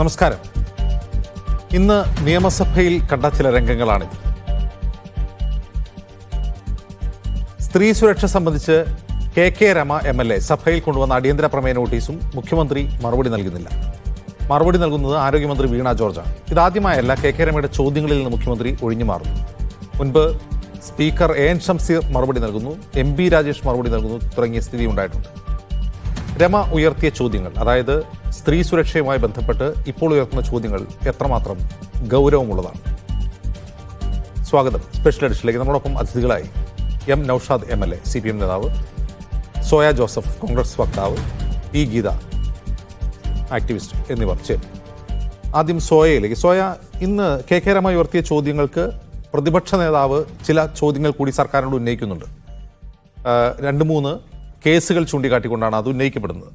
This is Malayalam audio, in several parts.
നമസ്കാരം. ഇന്ന് നിയമസഭയിൽ കണ്ട ചില രംഗങ്ങളാണിത്. സ്ത്രീ സുരക്ഷ സംബന്ധിച്ച് കെ രമ MLA സഭയിൽ കൊണ്ടുവന്ന അടിയന്തര പ്രമേയ നോട്ടീസും മുഖ്യമന്ത്രി മറുപടി നൽകുന്നില്ല. മറുപടി നൽകുന്നത് ആരോഗ്യമന്ത്രി വീണ ജോർജാണ്. ഇതാദ്യമായല്ല കെ രമയുടെ ചോദ്യങ്ങളിൽ നിന്ന് മുഖ്യമന്ത്രി ഒഴിഞ്ഞു മാറുന്നു. മുൻപ് സ്പീക്കർ AN ഷംസീർ മറുപടി നൽകുന്നു, MP രാജേഷ് മറുപടി നൽകുന്നു തുടങ്ങിയ സ്ഥിതി ഉണ്ടായിട്ടുണ്ട്. രമ ഉയർത്തിയ ചോദ്യങ്ങൾ, അതായത് സ്ത്രീ സുരക്ഷയുമായി ബന്ധപ്പെട്ട് ഇപ്പോൾ ഉയർത്തുന്ന ചോദ്യങ്ങൾ എത്രമാത്രം ഗൗരവമുള്ളതാണ്? സ്വാഗതം സ്പെഷ്യൽ എഡിഷനിലേക്ക്. നമ്മളോടൊപ്പം അതിഥികളായി M നൌഷാദ് MLA CPM നേതാവ്, സോയ ജോസഫ് കോൺഗ്രസ് വക്താവ്, E ഗീത ആക്ടിവിസ്റ്റ് എന്നിവർ ചേരും. ആദ്യം സോയയിലേക്ക്. സോയ, ഇന്ന് കെ രമ ഉയർത്തിയ ചോദ്യങ്ങൾക്ക് പ്രതിപക്ഷ നേതാവ് ചില ചോദ്യങ്ങൾ കൂടി സർക്കാരിനോട് ഉന്നയിക്കുന്നുണ്ട്. 2-3 കേസുകൾ ചൂണ്ടിക്കാട്ടിക്കൊണ്ടാണ് അത് ഉന്നയിക്കപ്പെടുന്നത്.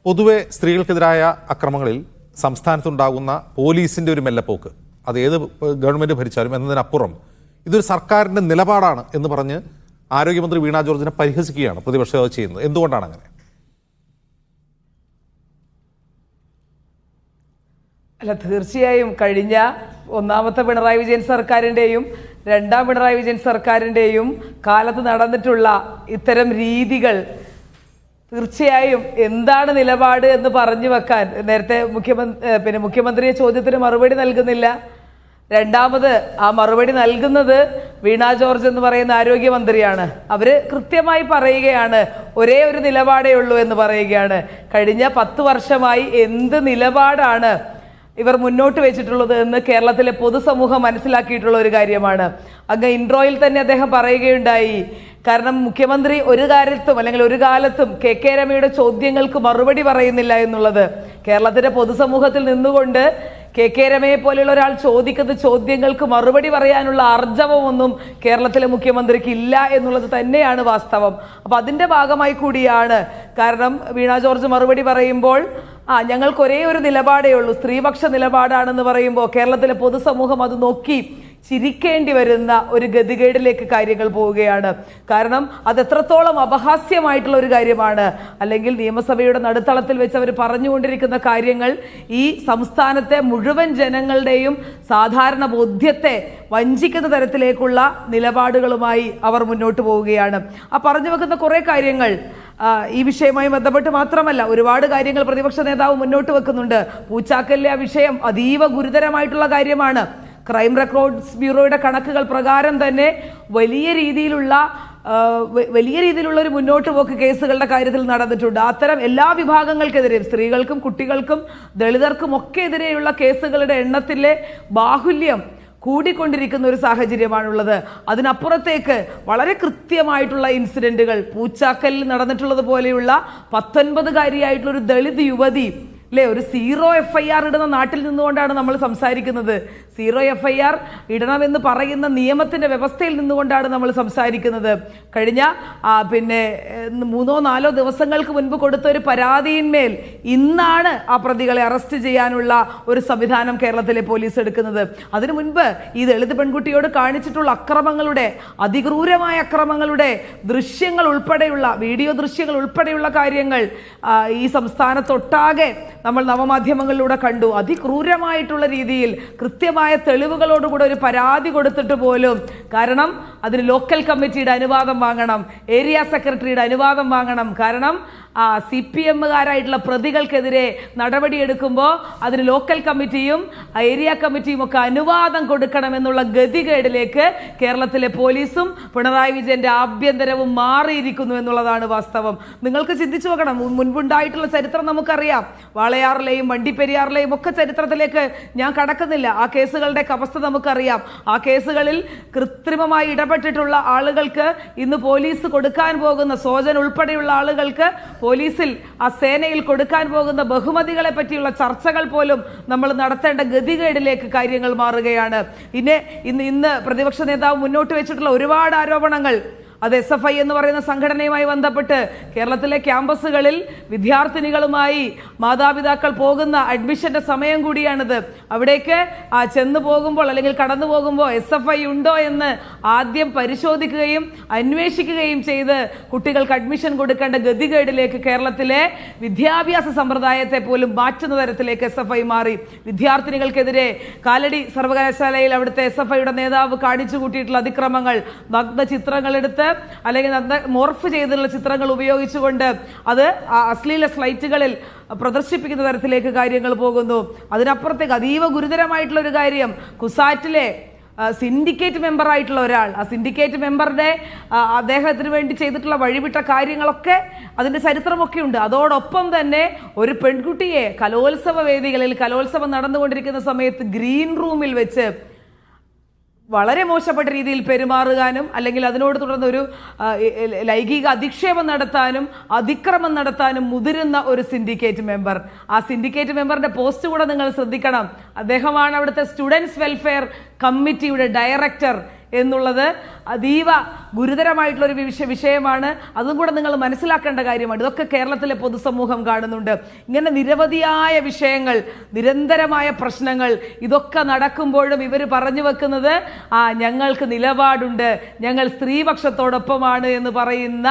പൊതുവെ സ്ത്രീകൾക്കെതിരായ അക്രമങ്ങളിൽ സംസ്ഥാനത്തുണ്ടാകുന്ന പോലീസിൻ്റെ ഒരു മെല്ലപ്പോക്ക്, അത് ഏത് ഗവൺമെൻറ് ഭരിച്ചാലും എന്നതിനപ്പുറം ഇതൊരു സർക്കാരിൻ്റെ നിലപാടാണ് എന്ന് പറഞ്ഞ് ആരോഗ്യമന്ത്രി വീണ ജോർജിനെ പരിഹസിക്കുകയാണ് പ്രതിപക്ഷം അത് ചെയ്യുന്നത്. എന്തുകൊണ്ടാണ് അങ്ങനെ? അല്ല, തീർച്ചയായും കഴിഞ്ഞ ഒന്നാമത്തെ പിണറായി വിജയൻ സർക്കാരിൻ്റെയും രണ്ടാം പിണറായി വിജയൻ സർക്കാരിൻ്റെയും കാലത്ത് നടന്നിട്ടുള്ള ഇത്തരം രീതികൾ തീർച്ചയായും എന്താണ് നിലപാട് എന്ന് പറഞ്ഞു വെക്കാൻ നേരത്തെ മുഖ്യമന്ത്രിയെ ചോദ്യത്തിന് മറുപടി നൽകുന്നില്ല. രണ്ടാമത് ആ മറുപടി നൽകുന്നത് വീണ ജോർജ് എന്ന് പറയുന്ന ആരോഗ്യമന്ത്രിയാണ്. അവര് കൃത്യമായി പറയുകയാണ്, ഒരേ ഒരു നിലപാടേ ഉള്ളൂ എന്ന് പറയുകയാണ്. കഴിഞ്ഞ 10 വർഷമായി എന്ത് നിലപാടാണ് ഇവർ മുന്നോട്ട് വെച്ചിട്ടുള്ളത് എന്ന് കേരളത്തിലെ പൊതുസമൂഹം മനസ്സിലാക്കിയിട്ടുള്ള ഒരു കാര്യമാണ്. അങ്ങ് ഇൻട്രോയിൽ തന്നെ അദ്ദേഹം പറയുകയുണ്ടായി, കാരണം മുഖ്യമന്ത്രി ഒരു കാര്യത്തും അല്ലെങ്കിൽ ഒരു കാലത്തും കെ രമയുടെ ചോദ്യങ്ങൾക്ക് മറുപടി പറയുന്നില്ല എന്നുള്ളത്. കേരളത്തിലെ പൊതുസമൂഹത്തിൽ നിന്നുകൊണ്ട് കെ രമയെ പോലെയുള്ള ഒരാൾ ചോദിക്കുന്ന ചോദ്യങ്ങൾക്ക് മറുപടി പറയാനുള്ള ആർജവമൊന്നും കേരളത്തിലെ മുഖ്യമന്ത്രിക്ക് ഇല്ല എന്നുള്ളത് തന്നെയാണ് വാസ്തവം. അപ്പം അതിൻ്റെ ഭാഗമായി കൂടിയാണ്. കാരണം വീണ ജോർജ് മറുപടി പറയുമ്പോൾ ഞങ്ങൾക്ക് ഒരേ ഒരു നിലപാടേ ഉള്ളൂ, സ്ത്രീപക്ഷ നിലപാടാണെന്ന് പറയുമ്പോൾ കേരളത്തിലെ പൊതുസമൂഹം അത് നോക്കി ചിരിക്കേണ്ടി വരുന്ന ഒരു ഗതികേടിലേക്ക് കാര്യങ്ങൾ പോവുകയാണ്. കാരണം അത് എത്രത്തോളം അപഹാസ്യമായിട്ടുള്ള ഒരു കാര്യമാണ്. അല്ലെങ്കിൽ നിയമസഭയുടെ നടുത്തളത്തിൽ വെച്ച് അവർ പറഞ്ഞുകൊണ്ടിരിക്കുന്ന കാര്യങ്ങൾ ഈ സംസ്ഥാനത്തെ മുഴുവൻ ജനങ്ങളുടെയും സാധാരണ ബോധ്യത്തെ വഞ്ചിക്കുന്ന തരത്തിലേക്കുള്ള നിലപാടുകളുമായി അവർ മുന്നോട്ട് പോവുകയാണ്. ആ പറഞ്ഞു വെക്കുന്ന കുറേ കാര്യങ്ങൾ ഈ വിഷയവുമായി ബന്ധപ്പെട്ട് മാത്രമല്ല, ഒരുപാട് കാര്യങ്ങൾ പ്രതിപക്ഷ നേതാവ് മുന്നോട്ട് വെക്കുന്നുണ്ട്. പൂച്ചാക്കലിലെ ആ വിഷയം അതീവ ഗുരുതരമായിട്ടുള്ള കാര്യമാണ്. ക്രൈം റെക്കോർഡ്സ് ബ്യൂറോയുടെ കണക്കുകൾ പ്രകാരം തന്നെ വലിയ രീതിയിലുള്ള ഒരു മുന്നോട്ട് പോക്ക് കേസുകളുടെ കാര്യത്തിൽ നടന്നിട്ടുണ്ട്. അത്തരം എല്ലാ വിഭാഗങ്ങൾക്കെതിരെയും, സ്ത്രീകൾക്കും കുട്ടികൾക്കും ദളിതർക്കും ഒക്കെ എതിരെയുള്ള കേസുകളുടെ എണ്ണത്തിലെ ബാഹുല്യം കൂടിക്കൊണ്ടിരിക്കുന്ന ഒരു സാഹചര്യമാണുള്ളത്. അതിനപ്പുറത്തേക്ക് വളരെ കൃത്യമായിട്ടുള്ള ഇൻസിഡൻറ്റുകൾ, പൂച്ചാക്കലിൽ നടന്നിട്ടുള്ളത് പോലെയുള്ള 19-കാരിയായിട്ടുള്ള ഒരു ദളിത് യുവതി അല്ലേ, ഒരു 0 FIR ഇടുന്ന നാട്ടിൽ നിന്നുകൊണ്ടാണ് നമ്മൾ സംസാരിക്കുന്നത്. 0 FIR ഇടണമെന്ന് പറയുന്ന നിയമത്തിൻ്റെ വ്യവസ്ഥയിൽ നിന്നുകൊണ്ടാണ് നമ്മൾ സംസാരിക്കുന്നത്. കഴിഞ്ഞ 3-4 ദിവസങ്ങൾക്ക് മുൻപ് കൊടുത്ത ഒരു പരാതിയിന്മേൽ ഇന്നാണ് ആ പ്രതികളെ അറസ്റ്റ് ചെയ്യാനുള്ള ഒരു സംവിധാനം കേരളത്തിലെ പോലീസ് എടുക്കുന്നത്. അതിനു മുൻപ് ഈ ദളിത് പെൺകുട്ടിയോട് കാണിച്ചിട്ടുള്ള അക്രമങ്ങളുടെ, അതിക്രൂരമായ അക്രമങ്ങളുടെ ദൃശ്യങ്ങൾ ഉൾപ്പെടെയുള്ള, വീഡിയോ ദൃശ്യങ്ങൾ ഉൾപ്പെടെയുള്ള കാര്യങ്ങൾ ഈ സംസ്ഥാനത്തൊട്ടാകെ നമ്മൾ നവമാധ്യമങ്ങളിലൂടെ കണ്ടു. അതിക്രൂരമായിട്ടുള്ള രീതിയിൽ കൃത്യമായ തെളിവുകളോടുകൂടെ ഒരു പരാതി കൊടുത്തിട്ട് പോലും, കാരണം അതിന് ലോക്കൽ കമ്മിറ്റിയുടെ അനുവാദം വാങ്ങണം, ഏരിയ സെക്രട്ടറിയുടെ അനുവാദം വാങ്ങണം. കാരണം CPM-കാരായിട്ടുള്ള പ്രതികൾക്കെതിരെ നടപടിയെടുക്കുമ്പോൾ അതിന് ലോക്കൽ കമ്മിറ്റിയും ഏരിയ കമ്മിറ്റിയും ഒക്കെ അനുവാദം കൊടുക്കണമെന്നുള്ള ഗതികേടിലേക്ക് കേരളത്തിലെ പോലീസും പിണറായി വിജയന്റെ ആഭ്യന്തരവും മാറിയിരിക്കുന്നു എന്നുള്ളതാണ് വാസ്തവം. നിങ്ങൾക്ക് ചിന്തിച്ചു നോക്കണം, മുൻപുണ്ടായിട്ടുള്ള ചരിത്രം നമുക്കറിയാം. വാളയാറിലെയും വണ്ടിപ്പെരിയാറിലെയും ഒക്കെ ചരിത്രത്തിലേക്ക് ഞാൻ കടക്കുന്നില്ല. ആ കേസുകളുടെ അവസ്ഥ നമുക്കറിയാം. ആ കേസുകളിൽ കൃത്രിമമായി ഇടപെട്ടിട്ടുള്ള ആളുകൾക്ക് ഇന്ന് പോലീസ് കൊടുക്കാൻ പോകുന്ന, സോജൻ ഉൾപ്പെടെയുള്ള ആളുകൾക്ക് പോലീസിൽ, ആ സേനയിൽ കൊടുക്കാൻ പോകുന്ന ബഹുമതികളെ പറ്റിയുള്ള ചർച്ചകൾ പോലും നമ്മൾ നടത്തേണ്ട ഗതികേടിലേക്ക് കാര്യങ്ങൾ മാറുകയാണ്. ഇന്ന് പ്രതിപക്ഷ നേതാവ് മുന്നോട്ട് വെച്ചിട്ടുള്ള ഒരുപാട് ആരോപണങ്ങൾ, അത് SFI എന്ന് പറയുന്ന സംഘടനയുമായി ബന്ധപ്പെട്ട് കേരളത്തിലെ ക്യാമ്പസുകളിൽ വിദ്യാർത്ഥിനികളുമായി മാതാപിതാക്കൾ പോകുന്ന അഡ്മിഷന്റെ സമയം കൂടിയാണിത്. അവിടേക്ക് ചെന്ന് പോകുമ്പോൾ അല്ലെങ്കിൽ കടന്നു പോകുമ്പോൾ SFI ഉണ്ടോ എന്ന് ആദ്യം പരിശോധിക്കുകയും അന്വേഷിക്കുകയും ചെയ്ത് കുട്ടികൾക്ക് അഡ്മിഷൻ കൊടുക്കേണ്ട ഗതികേടിലേക്ക് കേരളത്തിലെ വിദ്യാഭ്യാസ സമ്പ്രദായത്തെ പോലും മാറ്റുന്ന തരത്തിലേക്ക് SFI മാറി. വിദ്യാർത്ഥിനികൾക്കെതിരെ കാലടി സർവകലാശാലയിൽ അവിടുത്തെ SFIയുടെ നേതാവ് കാണിച്ചു കൂട്ടിയിട്ടുള്ള അതിക്രമങ്ങൾ, നഗ്ന ചിത്രങ്ങൾ എടുത്ത് അല്ലെങ്കിൽ മോർഫ് ചെയ്തിട്ടുള്ള ചിത്രങ്ങൾ ഉപയോഗിച്ചുകൊണ്ട് അത് അശ്ലീല സ്ലൈറ്റുകളിൽ പ്രദർശിപ്പിക്കുന്ന തരത്തിലേക്ക് കാര്യങ്ങൾ പോകുന്നു. അതിനപ്പുറത്തേക്ക് അതീവ ഗുരുതരമായിട്ടുള്ള ഒരു കാര്യം, കുസാറ്റിലെ സിൻഡിക്കേറ്റ് മെമ്പർ ആയിട്ടുള്ള ഒരാൾ, ആ സിൻഡിക്കേറ്റ് മെമ്പറുടെ അദ്ദേഹത്തിന് വേണ്ടി ചെയ്തിട്ടുള്ള വഴിവിട്ട കാര്യങ്ങളൊക്കെ അതിൻ്റെ ചരിത്രമൊക്കെ ഉണ്ട്. അതോടൊപ്പം തന്നെ ഒരു പെൺകുട്ടിയെ കലോത്സവ വേദികളിൽ കലോത്സവം നടന്നുകൊണ്ടിരിക്കുന്ന സമയത്ത് ഗ്രീൻ റൂമിൽ വെച്ച് വളരെ മോശപ്പെട്ട രീതിയിൽ പെരുമാറുവാനും അല്ലെങ്കിൽ അതിനോട് തുടർന്ന് ഒരു ലൈംഗിക അധിക്ഷേപം നടത്താനും അതിക്രമം നടത്താനും മുതിരുന്ന ഒരു സിൻഡിക്കേറ്റ് മെമ്പർ. ആ സിൻഡിക്കേറ്റ് മെമ്പറിന്റെ പോസ്റ്റ് കൂടെ നിങ്ങൾ ശ്രദ്ധിക്കണം. അദ്ദേഹമാണ് അവിടുത്തെ സ്റ്റുഡൻസ് വെൽഫെയർ കമ്മിറ്റിയുടെ ഡയറക്ടർ എന്നുള്ളത് അതീവ ഗുരുതരമായിട്ടുള്ള ഒരു വിഷയമാണ്. അതും കൂടെ നിങ്ങൾ മനസ്സിലാക്കേണ്ട കാര്യമാണ്. ഇതൊക്കെ കേരളത്തിലെ പൊതുസമൂഹം കാണുന്നുണ്ട്. ഇങ്ങനെ നിരവധിയായ വിഷയങ്ങൾ, നിരന്തരമായ പ്രശ്നങ്ങൾ, ഇതൊക്കെ നടക്കുമ്പോഴും ഇവർ പറഞ്ഞു വെക്കുന്നത് ഞങ്ങൾക്ക് നിലപാടുണ്ട്, ഞങ്ങൾ സ്ത്രീപക്ഷത്തോടൊപ്പമാണ് എന്ന് പറയുന്ന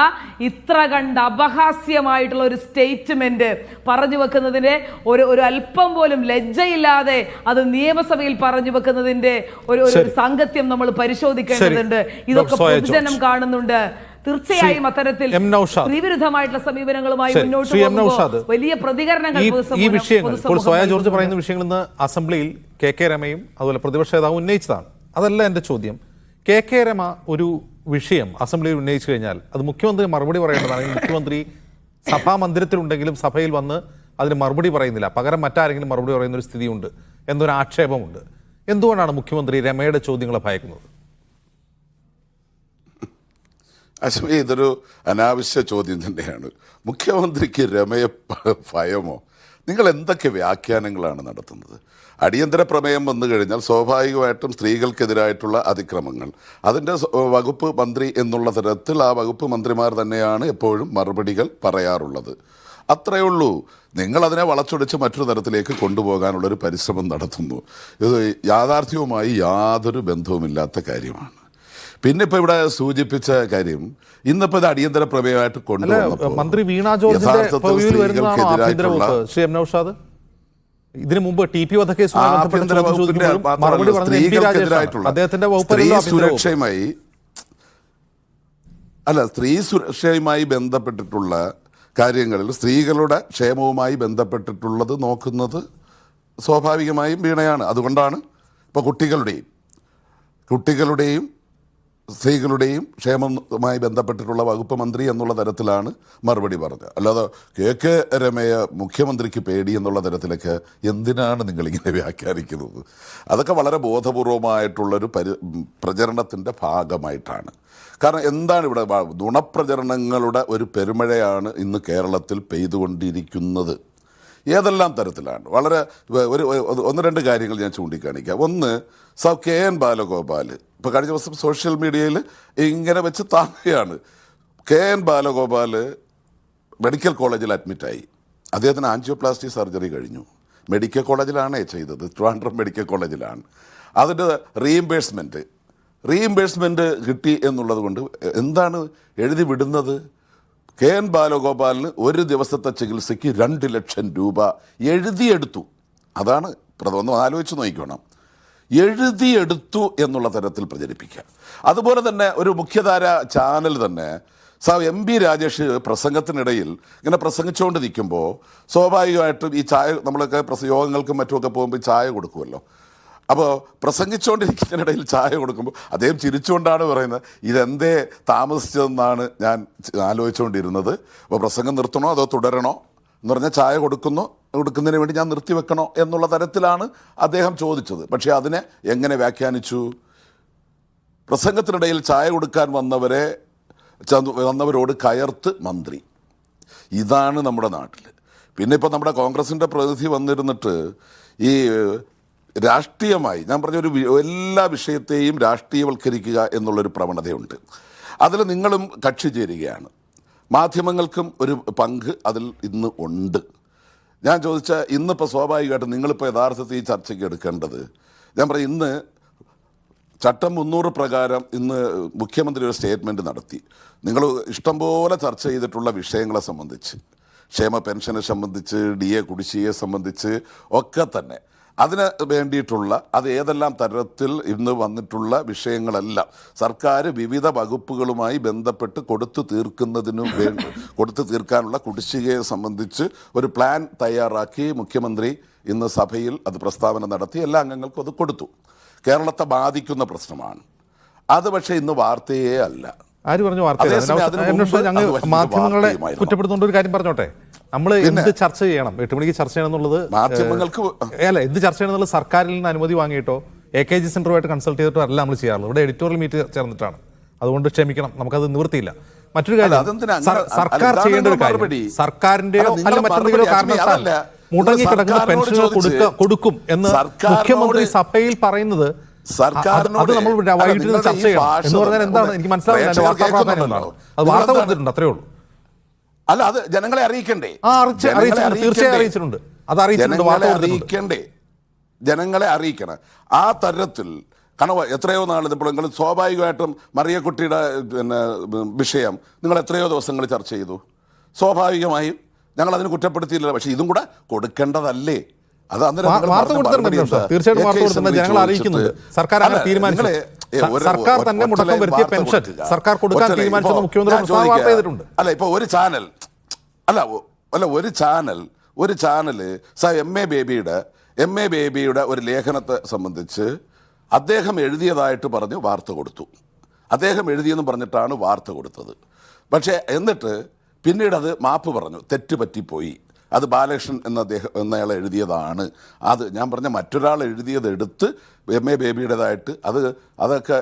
ഇത്ര കണ്ട് അപഹാസ്യമായിട്ടുള്ള ഒരു സ്റ്റേറ്റ്മെന്റ് പറഞ്ഞു വെക്കുന്നതിന്റെ ഒരു അല്പം പോലും ലജ്ജയില്ലാതെ അത് നിയമസഭയിൽ പറഞ്ഞു വെക്കുന്നതിന്റെ ഒരു സാങ്കത്യം നമ്മൾ പരിശോധിക്കേണ്ടതുണ്ട്. ഇതൊക്കെ പൊതുജനം കാണുന്നുണ്ട്. തീർച്ചയായും അത്തരത്തിൽ സ്ത്രീവിരുദ്ധമായിട്ടുള്ള സമീപനങ്ങളുമായി മുന്നോട്ട് പോകുമ്പോൾ വലിയ പ്രതികരണങ്ങൾ ഈ വിഷയങ്ങൾ ഇപ്പോൾ സോയ ജോർജ് പറയുന്ന വിഷയങ്ങൾ ഇന്ന് അസംബ്ലിയിൽ KK രമയും അതുപോലെ പ്രതിപക്ഷ നേതാവും ഉന്നയിച്ചതാണ്. അതല്ല എൻ്റെ ചോദ്യം. KK രമ ഒരു വിഷയം അസംബ്ലിയിൽ ഉന്നയിച്ചു കഴിഞ്ഞാൽ അത് മുഖ്യമന്ത്രി മറുപടി പറയേണ്ടതാണ്. മുഖ്യമന്ത്രി സഭാ മന്ദിരത്തിലുണ്ടെങ്കിലും സഭയിൽ വന്ന് അതിന് മറുപടി പറയുന്നില്ല, പകരം മറ്റാരെങ്കിലും മറുപടി പറയുന്ന ഒരു സ്ഥിതിയുണ്ട് എന്നൊരു ആക്ഷേപമുണ്ട്. എന്തുകൊണ്ടാണ് മുഖ്യമന്ത്രി രമയുടെ ചോദ്യങ്ങളെ ഭയക്കുന്നത്? അശ്വതി, ഇതൊരു അനാവശ്യ ചോദ്യം തന്നെയാണ്. മുഖ്യമന്ത്രിക്ക് രമയെ ഭയമോ? നിങ്ങൾ എന്തൊക്കെ വ്യാഖ്യാനങ്ങളാണ് നടത്തുന്നത്? അടിയന്തര പ്രമേയം വന്നു കഴിഞ്ഞാൽ സ്വാഭാവികമായിട്ടും സ്ത്രീകൾക്കെതിരായിട്ടുള്ള അതിക്രമങ്ങൾ അതിൻ്റെ വകുപ്പ് മന്ത്രി എന്നുള്ള തരത്തിൽ ആ വകുപ്പ് മന്ത്രിമാർ തന്നെയാണ് എപ്പോഴും മറുപടികൾ പറയാറുള്ളത്. അത്രയേ ഉള്ളൂ. നിങ്ങളതിനെ വളച്ചൊടിച്ച് മറ്റൊരു തരത്തിലേക്ക് കൊണ്ടുപോകാനുള്ളൊരു പരിശ്രമം നടത്തുന്നു. ഇത് യാഥാർത്ഥ്യവുമായി യാതൊരു ബന്ധവുമില്ലാത്ത കാര്യമാണ്. പിന്നെ ഇപ്പൊ ഇവിടെ സൂചിപ്പിച്ച കാര്യം, ഇന്നിപ്പോ ഇത് അടിയന്തര പ്രമേയമായിട്ട് കൊണ്ടുവന്നപ്പോൾ മന്ത്രി വീണ ജോർജിന്റെ ഇതിനു മുമ്പ് TP വധക്കേസുമായി സ്ത്രീ സുരക്ഷയുമായി ബന്ധപ്പെട്ടിട്ടുള്ള കാര്യങ്ങളിൽ സ്ത്രീകളുടെ ക്ഷേമവുമായി ബന്ധപ്പെട്ടിട്ടുള്ളത് നോക്കുന്നത് സ്വാഭാവികമായും വീണയാണ്. അതുകൊണ്ടാണ് ഇപ്പോൾ കുട്ടികളുടെയും സ്ത്രീകളുടെയും ക്ഷേമവുമായി ബന്ധപ്പെട്ടിട്ടുള്ള വകുപ്പ് മന്ത്രി എന്നുള്ള തരത്തിലാണ് മറുപടി പറഞ്ഞത്. അല്ലാതെ KK രമയെ മുഖ്യമന്ത്രിക്ക് പേടി എന്നുള്ള തരത്തിലൊക്കെ എന്തിനാണ് നിങ്ങളിങ്ങനെ വ്യാഖ്യാനിക്കുന്നത്? അതൊക്കെ വളരെ ബോധപൂർവമായിട്ടുള്ളൊരു പ്രചരണത്തിൻ്റെ ഭാഗമായിട്ടാണ്. കാരണം എന്താണ് ഇവിടെ നുണപ്രചരണങ്ങളുടെ ഒരു പെരുമഴയാണ് ഇന്ന് കേരളത്തിൽ പെയ്തുകൊണ്ടിരിക്കുന്നത്. ഏതെല്ലാം തരത്തിലാണ്? വളരെ ഒന്ന് രണ്ട് കാര്യങ്ങൾ ഞാൻ ചൂണ്ടിക്കാണിക്കാം. ഒന്ന്, KN ബാലഗോപാൽ ഇപ്പോൾ കഴിഞ്ഞ ദിവസം സോഷ്യൽ മീഡിയയിൽ ഇങ്ങനെ വെച്ച് താങ്ങുകയാണ്. KN ബാലഗോപാൽ മെഡിക്കൽ കോളേജിൽ അഡ്മിറ്റായി. അദ്ദേഹത്തിന് ആൻജിയോപ്ലാസ്റ്റി സർജറി കഴിഞ്ഞു. മെഡിക്കൽ കോളേജിലാണേ ചെയ്തത്, ട്രിവാൻഡ്രം മെഡിക്കൽ കോളേജിലാണ്. അതിൻ്റെ റീഇംബേഴ്സ്മെൻറ്റ് കിട്ടി എന്നുള്ളത് കൊണ്ട് എന്താണ് എഴുതി വിടുന്നത്? KN ബാലഗോപാലിന് ഒരു ദിവസത്തെ ചികിത്സയ്ക്ക് 2 ലക്ഷം രൂപ എഴുതിയെടുത്തു. അതാണ് ഒന്ന് ആലോചിച്ച് നോക്കണം. എഴുതിയെടുത്തു എന്നുള്ള തരത്തിൽ പ്രചരിപ്പിക്കുക. അതുപോലെ തന്നെ ഒരു മുഖ്യധാര ചാനൽ തന്നെ MB രാജേഷ് പ്രസംഗത്തിനിടയിൽ ഇങ്ങനെ പ്രസംഗിച്ചുകൊണ്ട് നിൽക്കുമ്പോൾ സ്വാഭാവികമായിട്ടും ഈ ചായ, നമ്മളൊക്കെ യോഗങ്ങൾക്കും മറ്റുമൊക്കെ പോകുമ്പോൾ ചായ കൊടുക്കുമല്ലോ. അപ്പോൾ പ്രസംഗിച്ചുകൊണ്ടിരിക്കുന്നതിനിടയിൽ ചായ കൊടുക്കുമ്പോൾ അദ്ദേഹം ചിരിച്ചുകൊണ്ടാണ് പറയുന്നത്, ഇതെന്തേ താമസിച്ചതെന്നാണ് ഞാൻ ആലോചിച്ചുകൊണ്ടിരുന്നത്. അപ്പോൾ പ്രസംഗം നിർത്തണോ അതോ തുടരണോ എന്ന് പറഞ്ഞാൽ ചായ കൊടുക്കുന്നതിന് വേണ്ടി ഞാൻ നിർത്തിവെക്കണോ എന്നുള്ള തരത്തിലാണ് അദ്ദേഹം ചോദിച്ചത്. പക്ഷേ അതിനെ എങ്ങനെ വ്യാഖ്യാനിച്ചു? പ്രസംഗത്തിനിടയിൽ ചായ കൊടുക്കാൻ വന്നവരോട് കയർത്ത് മന്ത്രി. ഇതാണ് നമ്മുടെ നാട്ടിൽ. പിന്നെ ഇപ്പോൾ നമ്മുടെ കോൺഗ്രസിൻ്റെ പ്രതിനിധി വന്നിരുന്നിട്ട് ഈ രാഷ്ട്രീയമായി ഞാൻ പറഞ്ഞൊരു എല്ലാ വിഷയത്തെയും രാഷ്ട്രീയവൽക്കരിക്കുക എന്നുള്ളൊരു പ്രവണതയുണ്ട്. അതിൽ നിങ്ങളും കക്ഷി ചേരുകയാണ്. മാധ്യമങ്ങൾക്കും ഒരു പങ്ക് അതിൽ ഇന്ന് ഉണ്ട്. ഞാൻ ചോദിച്ച ഇന്നിപ്പോൾ സ്വാഭാവികമായിട്ടും നിങ്ങളിപ്പോൾ യഥാർത്ഥത്തിൽ ഈ ചർച്ചയ്ക്ക് എടുക്കേണ്ടത്, ഞാൻ പറയും, ഇന്ന് ചട്ടം 300 പ്രകാരം ഇന്ന് മുഖ്യമന്ത്രി ഒരു സ്റ്റേറ്റ്മെൻറ്റ് നടത്തി. നിങ്ങൾ ഇഷ്ടംപോലെ ചർച്ച ചെയ്തിട്ടുള്ള വിഷയങ്ങളെ സംബന്ധിച്ച്, ക്ഷേമ പെൻഷനെ സംബന്ധിച്ച്, DA കുടിശ്ശികയെ സംബന്ധിച്ച് ഒക്കെ തന്നെ അതിന് വേണ്ടിയിട്ടുള്ള അത് ഏതെല്ലാം തരത്തിൽ ഇന്ന് വന്നിട്ടുള്ള വിഷയങ്ങളെല്ലാം സർക്കാർ വിവിധ വകുപ്പുകളുമായി ബന്ധപ്പെട്ട് കൊടുത്തു തീർക്കാനുള്ള കുടിശ്ശികയെ സംബന്ധിച്ച് ഒരു പ്ലാൻ തയ്യാറാക്കി മുഖ്യമന്ത്രി ഇന്ന് സഭയിൽ അത് പ്രസ്താവന നടത്തി. എല്ലാ അംഗങ്ങൾക്കും അത് കൊടുത്തു. കേരളത്തെ ബാധിക്കുന്ന പ്രശ്നമാണ് അത്. പക്ഷേ ഇന്ന് വാർത്തയേ അല്ല. ആര് പറഞ്ഞു വാർത്ത? മാധ്യമങ്ങളെ കുറ്റപ്പെടുത്തുകൊണ്ട് ഒരു കാര്യം പറഞ്ഞോട്ടെ. നമ്മൾ എന്ത് ചർച്ച ചെയ്യണം, 8 മണിക്ക് ചർച്ച ചെയ്യണം എന്നുള്ളത് മാധ്യമങ്ങൾക്ക് അല്ല, എന്ത് ചർച്ച ചെയ്യണം എന്നുള്ളത് സർക്കാരിൽ നിന്ന് അനുമതി വാങ്ങിയിട്ടോ AKG സെന്ററുമായിട്ട് കൺസൾട്ട് ചെയ്തിട്ടോ അല്ല നമ്മൾ ചെയ്യാറുള്ളത്. ഇവിടെ എഡിറ്റോറിയൽ മീറ്റ് ചേർന്നിട്ടാണ്. അതുകൊണ്ട് ക്ഷമിക്കണം, നമുക്കത് നിവൃത്തിയില്ല. മറ്റൊരു കാര്യം, സർക്കാർ ചെയ്യേണ്ട ഒരു കാര്യം, സർക്കാരിന്റെയോ അല്ല മറ്റെന്തെങ്കിലും കാരണത്താൽ മുടങ്ങിക്കിടക്കുന്ന പെൻഷനുകൾ കൊടുക്കും എന്ന് മുഖ്യമന്ത്രി സഭയിൽ പറയുന്നത്, അത് നമ്മൾ വൈകിട്ട് ചർച്ച ചെയ്യണം എന്ന് പറഞ്ഞാൽ എന്താണ്? എനിക്ക് മനസ്സിലാവില്ല. വാർത്താ പ്രാധാന്യം എന്താണ്? അത് വാർത്ത കൊടുത്തിട്ടുണ്ട്, അത്രേ ഉള്ളൂ. അല്ല, അത് ജനങ്ങളെ അറിയിക്കണ്ടേ? തീർച്ചയായും അറിയിച്ചിട്ടുണ്ട്. അത് അറിയിക്കണ്ടേ? ജനങ്ങളെ അറിയിക്കണം ആ തരത്തിൽ. കാരണം എത്രയോ നാൾ ഇപ്പോൾ നിങ്ങൾ സ്വാഭാവികമായിട്ടും മറിയക്കുട്ടിയുടെ വിഷയം നിങ്ങൾ എത്രയോ ദിവസങ്ങൾ ചർച്ച ചെയ്തു. സ്വാഭാവികമായും ഞങ്ങൾ അതിന് കുറ്റപ്പെടുത്തിയില്ല. പക്ഷെ ഇതും കൂടെ കൊടുക്കേണ്ടതല്ലേ? അത് വാർത്ത കൊടുത്തിട്ടുണ്ട്, തീർച്ചയായിട്ടും വാർത്ത കൊടുത്തിട്ടുണ്ട്, ജനങ്ങളെ അറിയിക്കുന്നുണ്ട്. സർക്കാർ തീരുമാനിച്ചു, സർക്കാർ തന്നെ മുടക്കം വരുത്തിയ പെൻഷൻ സർക്കാർ കൊടുക്കാൻ തീരുമാനിച്ചത് മുഖ്യമന്ത്രി വാർത്ത ചെയ്തിട്ടുണ്ട്. അല്ല, ഇപ്പൊ ഒരു ചാനൽ ഒരു ചാനല് എം എ ബേബിയുടെ ഒരു ലേഖനത്തെ സംബന്ധിച്ച് അദ്ദേഹം എഴുതിയതായിട്ട് പറഞ്ഞ് വാർത്ത കൊടുത്തു. അദ്ദേഹം എഴുതിയെന്ന് പറഞ്ഞിട്ടാണ് വാർത്ത കൊടുത്തത്. പക്ഷേ എന്നിട്ട് പിന്നീട് അത് മാപ്പ് പറഞ്ഞു, തെറ്റ് പറ്റിപ്പോയി, അത് ബാലകൃഷ്ണൻ എന്നയാൾ എഴുതിയതാണ്. അത് ഞാൻ പറഞ്ഞ മറ്റൊരാൾ എഴുതിയത് എടുത്ത് എം എ ബേബിയുടേതായിട്ട് അതൊക്കെ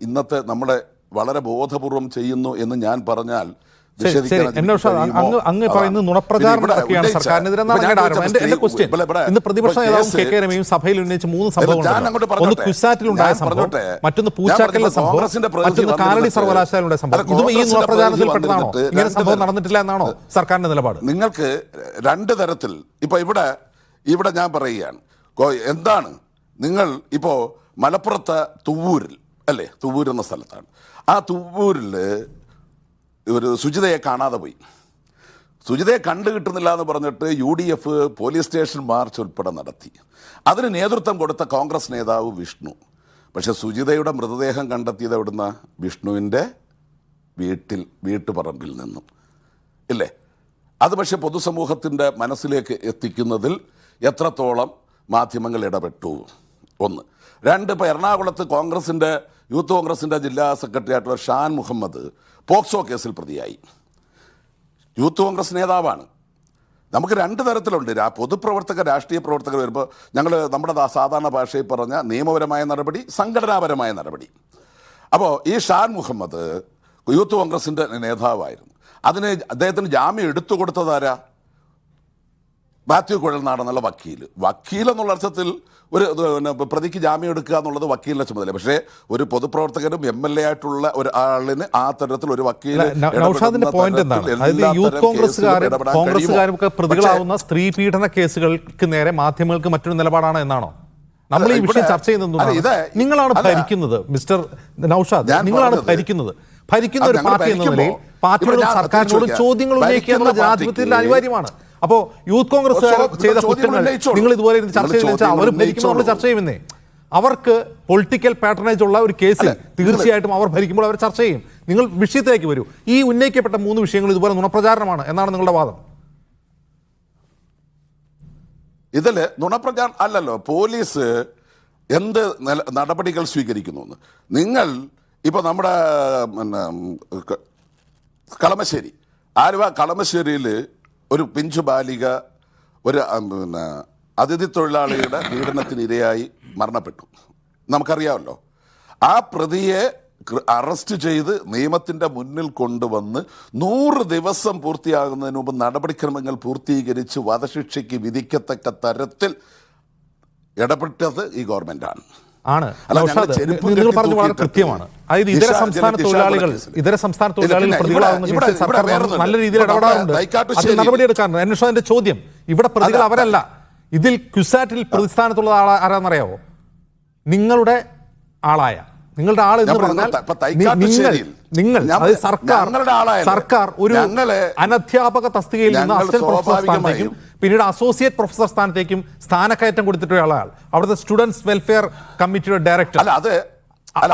ഇന്നത്തെ നമ്മളെ വളരെ ബോധപൂർവം ചെയ്യുന്നു എന്ന് ഞാൻ പറഞ്ഞാൽ അങ്ങ് പറയുന്നത് നുണപ്രചാരണമൊക്കെയാണ് സർക്കാരിനെതിരെ. ഇന്ന് പ്രതിപക്ഷ നേതാവും KK രമയും സഭയിൽ ഉന്നയിച്ച 3 സംഭവങ്ങൾ. ഒന്ന് കുസാറ്റിലുണ്ടായ സംഭവം, മറ്റൊന്ന് പൂച്ചാക്കലിലെ സംഭവം, മറ്റൊന്ന് കാലടി സർവകലാശാലയുടെ സംഭവം. ഇതും ഈ നുണപ്രചാരണത്തിൽ പെട്ടതാണോ? ഇങ്ങനെ സംഭവം നടന്നിട്ടില്ല എന്നാണോ സർക്കാരിന്റെ നിലപാട്? നിങ്ങൾക്ക് 2 തരത്തിൽ ഇപ്പൊ ഇവിടെ ഞാൻ പറയുകയാണ്. എന്താണ് നിങ്ങൾ ഇപ്പോൾ മലപ്പുറത്തെ തുവ്വൂരിൽ അല്ലേ, തുവ്വൂർ എന്ന സ്ഥലത്താണ്. ആ തുവ്വൂരിൽ ഒരു സുജിതയെ കാണാതെ പോയി. സുജിതയെ കണ്ടു കിട്ടുന്നില്ല എന്ന് പറഞ്ഞിട്ട് UDF പോലീസ് സ്റ്റേഷൻ മാർച്ച് ഉൾപ്പെടെ നടത്തി. അതിന് നേതൃത്വം കൊടുത്ത കോൺഗ്രസ് നേതാവ് വിഷ്ണു. പക്ഷെ സുജിതയുടെ മൃതദേഹം കണ്ടെത്തിയത് എവിടുന്ന? വിഷ്ണുവിൻ്റെ വീട്ടുപറമ്പിൽ നിന്നും ഇല്ലേ? അത് പക്ഷെ പൊതുസമൂഹത്തിൻ്റെ മനസ്സിലേക്ക് എത്തിക്കുന്നതിൽ എത്രത്തോളം മാധ്യമങ്ങൾ ഇടപെട്ടു? 1. 2, ഇപ്പോൾ എറണാകുളത്ത് യൂത്ത് കോൺഗ്രസിൻ്റെ ജില്ലാ സെക്രട്ടറി ആയിട്ടുള്ള ഷാൻ മുഹമ്മദ് പോക്സോ കേസിൽ പ്രതിയായി. യൂത്ത് കോൺഗ്രസ് നേതാവാണ്. നമുക്ക് 2 തരത്തിലുണ്ട്. പൊതുപ്രവർത്തകർ, രാഷ്ട്രീയ പ്രവർത്തകർ വരുമ്പോൾ നമ്മുടെ സാധാരണ ഭാഷയിൽ പറഞ്ഞ നിയമപരമായ നടപടി, സംഘടനാപരമായ നടപടി. അപ്പോൾ ഈ ഷാൻ മുഹമ്മദ് യൂത്ത് കോൺഗ്രസിൻ്റെ നേതാവായിരുന്നു. അദ്ദേഹത്തിന് ജാമ്യം എടുത്തു കൊടുത്തതാരാ? മാത്യു കുഴൽനാടെന്നുള്ള വക്കീൽ എന്നുള്ള അർത്ഥത്തിൽ ഒരു പ്രതിക്ക് ജാമ്യം എടുക്കുക എന്നുള്ളത് വക്കീലിന്റെ ചുമതല. പക്ഷേ ഒരു പൊതുപ്രവർത്തകരും MLA ആയിട്ടുള്ള ഒരാളിന് ആ തരത്തിൽ ഒരു വക്കീൽ. നൗഷാദിന്റെ പോയിന്റ് എന്താണ്? അതായത് യൂത്ത് കോൺഗ്രസ്സുകാരും പ്രതികളാവുന്ന സ്ത്രീ പീഡന കേസുകൾക്ക് നേരെ മാധ്യമങ്ങൾക്ക് മറ്റൊരു നിലപാടാണ് എന്നാണോ? നമ്മൾ ഈ വിഷയം ചർച്ച ചെയ്യുന്നത് നിങ്ങളാണ് ഭരിക്കുന്നത് മിസ്റ്റർ നൗഷാദ്, നിങ്ങളാണ് ഭരിക്കുന്ന ഒരു പാർട്ടി എന്ന നിലയിൽ പാർട്ടിയോടും സർക്കാരിനോടും ചോദ്യങ്ങൾ ഉന്നയിക്കുക എന്നത് ജനാധിപത്യത്തിൽ അനിവാര്യമാണ്. അപ്പോ യൂത്ത് കോൺഗ്രസ് ചെയ്ത കുറ്റങ്ങൾ നിങ്ങൾ ഇതുപോലെ ചർച്ച ചെയ്ത് അവർ ഭരിക്കുമ്പോൾ ചർച്ച ചെയ്യുമെന്നേ. അവർക്ക് പൊളിറ്റിക്കൽ പാറ്റേണേജ് ഉള്ള ഒരു കേസിൽ തീർച്ചയായിട്ടും അവർ ഭരിക്കുമ്പോൾ അവർ ചർച്ച ചെയ്യും. നിങ്ങൾ വിഷയത്തിലേക്ക് വരൂ. ഈ ഉന്നയിക്കപ്പെട്ട 3 വിഷയങ്ങൾ ഇതുപോലെ നുണപ്രചാരണമാണ് എന്നാണ് നിങ്ങളുടെ വാദം? ഇതില് നുണപ്രചാരണം അല്ലല്ലോ. പോലീസ് എന്ത് നടപടികൾ സ്വീകരിക്കുന്നു? നിങ്ങൾ ഇപ്പൊ നമ്മുടെ ആലുവ കളമശ്ശേരിയിൽ ഒരു പിഞ്ചു ബാലിക ഒരു അതിഥി തൊഴിലാളിയുടെ പീഡനത്തിനിരയായി മരണപ്പെട്ടു. നമുക്കറിയാമല്ലോ. ആ പ്രതിയെ അറസ്റ്റ് ചെയ്ത് നിയമത്തിൻ്റെ മുന്നിൽ കൊണ്ടുവന്ന് 100 ദിവസം പൂർത്തിയാകുന്നതിന് മുമ്പ് നടപടിക്രമങ്ങൾ പൂർത്തീകരിച്ച് വധശിക്ഷയ്ക്ക് വിധിക്കത്തക്ക തരത്തിൽ ഇടപെട്ടത് ഈ ഗവൺമെൻറ്റാണ്. ആണ്. അല്ല, നൗഷാദ്, ഞങ്ങൾ ചെരുപ്പും നിങ്ങൾ കെട്ടി പറഞ്ഞു വളരെ തൂക്കിയിട്ടിട്ട് കൃത്യമാണ്. അതായത് ഇതര സംസ്ഥാന തൊഴിലാളികൾ പ്രതികളാകുന്ന കേസിൽ സർക്കാർ നല്ല രീതിയിൽ ഇടപെടാറുണ്ട്, അതിൽ നടപടിയെടുക്കാറുണ്ട്. അന്വേഷണത്തിന്റെ ചോദ്യം ഇവിടെ പ്രതികൾ അവരല്ല. ഇതിൽ ക്യുസാറ്റിൽ പ്രതിസ്ഥാനത്തുള്ള ആരാന്നറിയാവോ? നിങ്ങളുടെ ആളായ നിങ്ങളുടെ ആൾ എന്ന് പറഞ്ഞാൽ നിങ്ങൾ അത് സർക്കാർ ഒരു അനധ്യാപക തസ്തികയിൽ നിന്ന് അസിസ്റ്റന്റ് പ്രൊഫസർ സ്ഥാനത്തേക്കും പിന്നീട് അസോസിയേറ്റ് പ്രൊഫസർ സ്ഥാനത്തേക്കും സ്ഥാനക്കയറ്റം കൊടുത്തിട്ടുള്ള ആൾ, അവിടുത്തെ സ്റ്റുഡൻസ് വെൽഫെയർ കമ്മിറ്റിയുടെ ഡയറക്ടർ.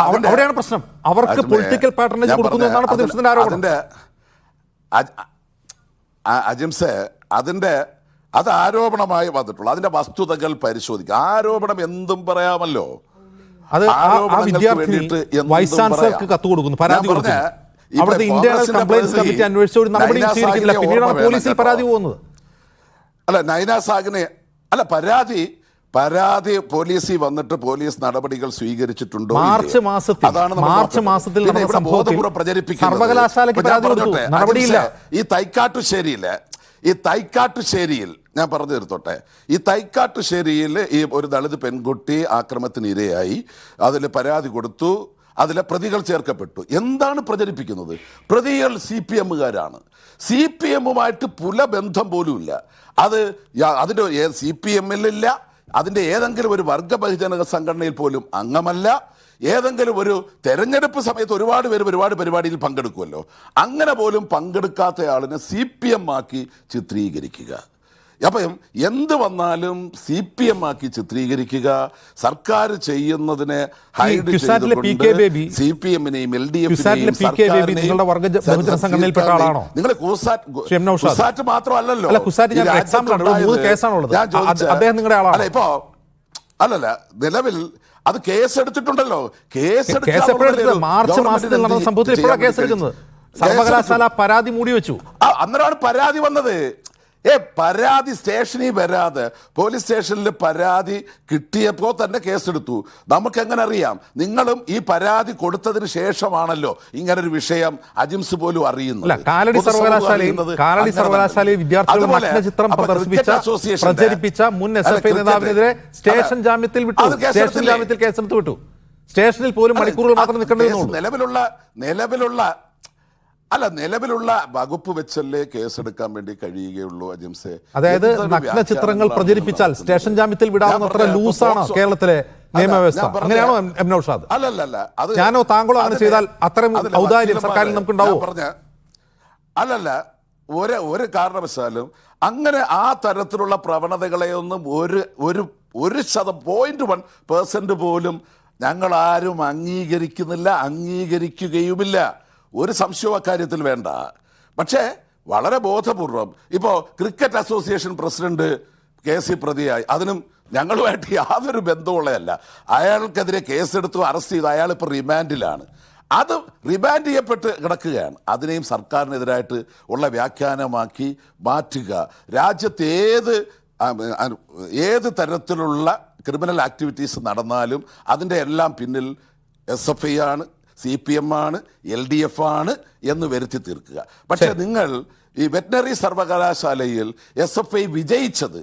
അവിടെയാണ് പ്രശ്നം. അവർക്ക് പൊളിറ്റിക്കൽ പാറ്റേണേജ് കൊടുക്കുന്നു എന്നാണ് പ്രതിപക്ഷത്തിന്റെ ആരോപണം. അജിംസെ, അത് ആരോപണമായി വന്നിട്ടുള്ളൂ. അതിന്റെ വസ്തുതകൾ പരിശോധിക്കുക. ആരോപണം എന്തും പറയാമല്ലോ. അത് ആ വിദ്യാർത്ഥി വൈസ് ചാൻസലർക്ക് കത്ത് കൊടുക്കുന്നു, പരാതി കൊടുക്കുന്നു. അവിടുത്തെ ഇന്റേണൽ കംപ്ലൈന്റ്സ് കമ്മിറ്റി അന്വേഷിച്ച ഒരു നടപടിയും സ്വീകരിക്കുന്നില്ല. പിന്നീടാണ് പോലീസിൽ പരാതി പോകുന്നത്. അല്ല, നൈന സാഗിനെ അല്ല, പരാതി പോലീസിൽ വന്നിട്ട് പോലീസ് നടപടികൾ സ്വീകരിച്ചിട്ടുണ്ടോ? മാർച്ച് മാസത്തിൽ സർവകലാശാലയ്ക്ക് പരാതി കൊടുത്തു, നടപടിയില്ല. ഈ തൈക്കാട്ടുശ്ശേരിയിൽ ഞാൻ പറഞ്ഞു തീർത്തോട്ടെ. ഈ തൈക്കാട്ടുശ്ശേരിയിൽ ഈ ഒരു ദളിത് പെൺകുട്ടി ആക്രമണത്തിന് ഇരയായി, അതിൽ പരാതി കൊടുത്തു, അതിലെ പ്രതികൾ ചേർക്കപ്പെട്ടു. എന്താണ് പ്രചരിപ്പിക്കുന്നത്? പ്രതികൾ CPM-കാരാണ്. CPM-ഉമായിട്ട് പുലബന്ധം പോലുമില്ല. അതിൻ്റെ CPM-ലില്ല, അതിൻ്റെ ഏതെങ്കിലും ഒരു വർഗ ബഹുജന സംഘടനയിൽ പോലും അംഗമല്ല. ഏതെങ്കിലും ഒരു തെരഞ്ഞെടുപ്പ് സമയത്ത് ഒരുപാട് പേര് ഒരുപാട് പരിപാടിയിൽ പങ്കെടുക്കുമല്ലോ, അങ്ങനെ പോലും പങ്കെടുക്കാത്ത ആളിനെ CPM ആക്കി ചിത്രീകരിക്കുക. അപ്പം എന്ത് വന്നാലും CPM ആക്കി ചിത്രീകരിക്കുക, സർക്കാർ ചെയ്യുന്നതിനെ ഹൈഡ് ചെയ്തുകൊണ്ട് CPM-നെയും LDF-നെയും നിങ്ങൾ കുസാറ്റ് മാത്രമല്ലല്ലോ. അല്ല, ഇപ്പോ അല്ലല്ല, നിലവിൽ അത് കേസെടുത്തിട്ടുണ്ടല്ലോ. മാർച്ച് മാസത്തിൽ നടന്ന സംഭവത്തിൽ ഇപ്പോഴാണ് കേസെടുക്കുന്നത്. സർവകലാശാല പരാതി മൂടി വെച്ചു. അന്നേരമാണ് പരാതി വന്നത്. പരാതി സ്റ്റേഷനിൽ വരാതെ പോലീസ് സ്റ്റേഷനിൽ പരാതി കിട്ടിയപ്പോൾ തന്നെ കേസെടുത്തു. നമുക്ക് എങ്ങനെ അറിയാം? നിങ്ങളും ഈ പരാതി കൊടുത്തതിന് ശേഷമാണല്ലോ ഇങ്ങനൊരു വിഷയം അജിംസ് പോലും അറിയുന്നത്. കാലടി സർവകലാശാലയിൽ വിദ്യാർത്ഥികൾ നഗ്ന ചിത്രം പ്രചരിപ്പിച്ച മുൻ SFI നേതാവിനെതിരെ സ്റ്റേഷൻ ജാമ്യത്തിൽ വിട്ടു. സ്റ്റേഷൻ ജാമ്യത്തിൽ കേസെടുത്ത് വിട്ടു. സ്റ്റേഷനിൽ പോലും മണിക്കൂറുകൾ മാത്രം നിലവിലുള്ള വകുപ്പ് വെച്ചല്ലേ കേസെടുക്കാൻ വേണ്ടി കഴിയുകയുള്ളൂ അജിംസെ. അതായത് നഗ്ന ചിത്രങ്ങൾ പ്രചരിപ്പിച്ചാൽ സ്റ്റേഷൻ ജാമ്യത്തിൽ വിടാവുന്നത്ര ലൂസാണ് കേരളത്തിലെ നിയമവ്യവസ്ഥ. അങ്ങനെയാണോ എം നൗഷാദ്? അല്ലല്ല, ഞാനോ താങ്കളോ അങ്ങനെ ചെയ്താൽ അത്തരം ഔദാര്യം സർക്കാരിൽ നമുക്കുണ്ടാവും? അല്ലല്ല, ഒരു കാരണവശാലും അങ്ങനെ ആ തരത്തിലുള്ള പ്രവണതകളെയൊന്നും ഒരു 0.1% പോലും ഞങ്ങൾ ആരും അംഗീകരിക്കുന്നില്ല, അംഗീകരിക്കുകയുമില്ല. ഒരു സംശയവും അക്കാര്യത്തിൽ വേണ്ട. പക്ഷേ വളരെ ബോധപൂർവം ഇപ്പോൾ ക്രിക്കറ്റ് അസോസിയേഷൻ പ്രസിഡന്റ് കേസിൽ പ്രതിയായി, അതിനും ഞങ്ങളുമായിട്ട് യാതൊരു ബന്ധമുള്ളതല്ല. അയാൾക്കെതിരെ കേസെടുത്തു, അറസ്റ്റ് ചെയ്തു, അയാൾ ഇപ്പോൾ റിമാൻഡിലാണ്. അത് റിമാൻഡ് ചെയ്യപ്പെട്ട് കിടക്കുകയാണ്. അതിനെയും സർക്കാരിനെതിരായിട്ട് ഉള്ള വ്യാഖ്യാനമാക്കി മാറ്റുക. രാജ്യത്ത് ഏത് തരത്തിലുള്ള ക്രിമിനൽ ആക്ടിവിറ്റീസ് നടന്നാലും അതിൻ്റെ എല്ലാം പിന്നിൽ SFI ആണ്, CPM ആണ്, LDF ആണ് എന്ന് വരുത്തി തീർക്കുക. പക്ഷെ നിങ്ങൾ ഈ വെറ്റനറി സർവകലാശാലയിൽ SFI വിജയിച്ചത്,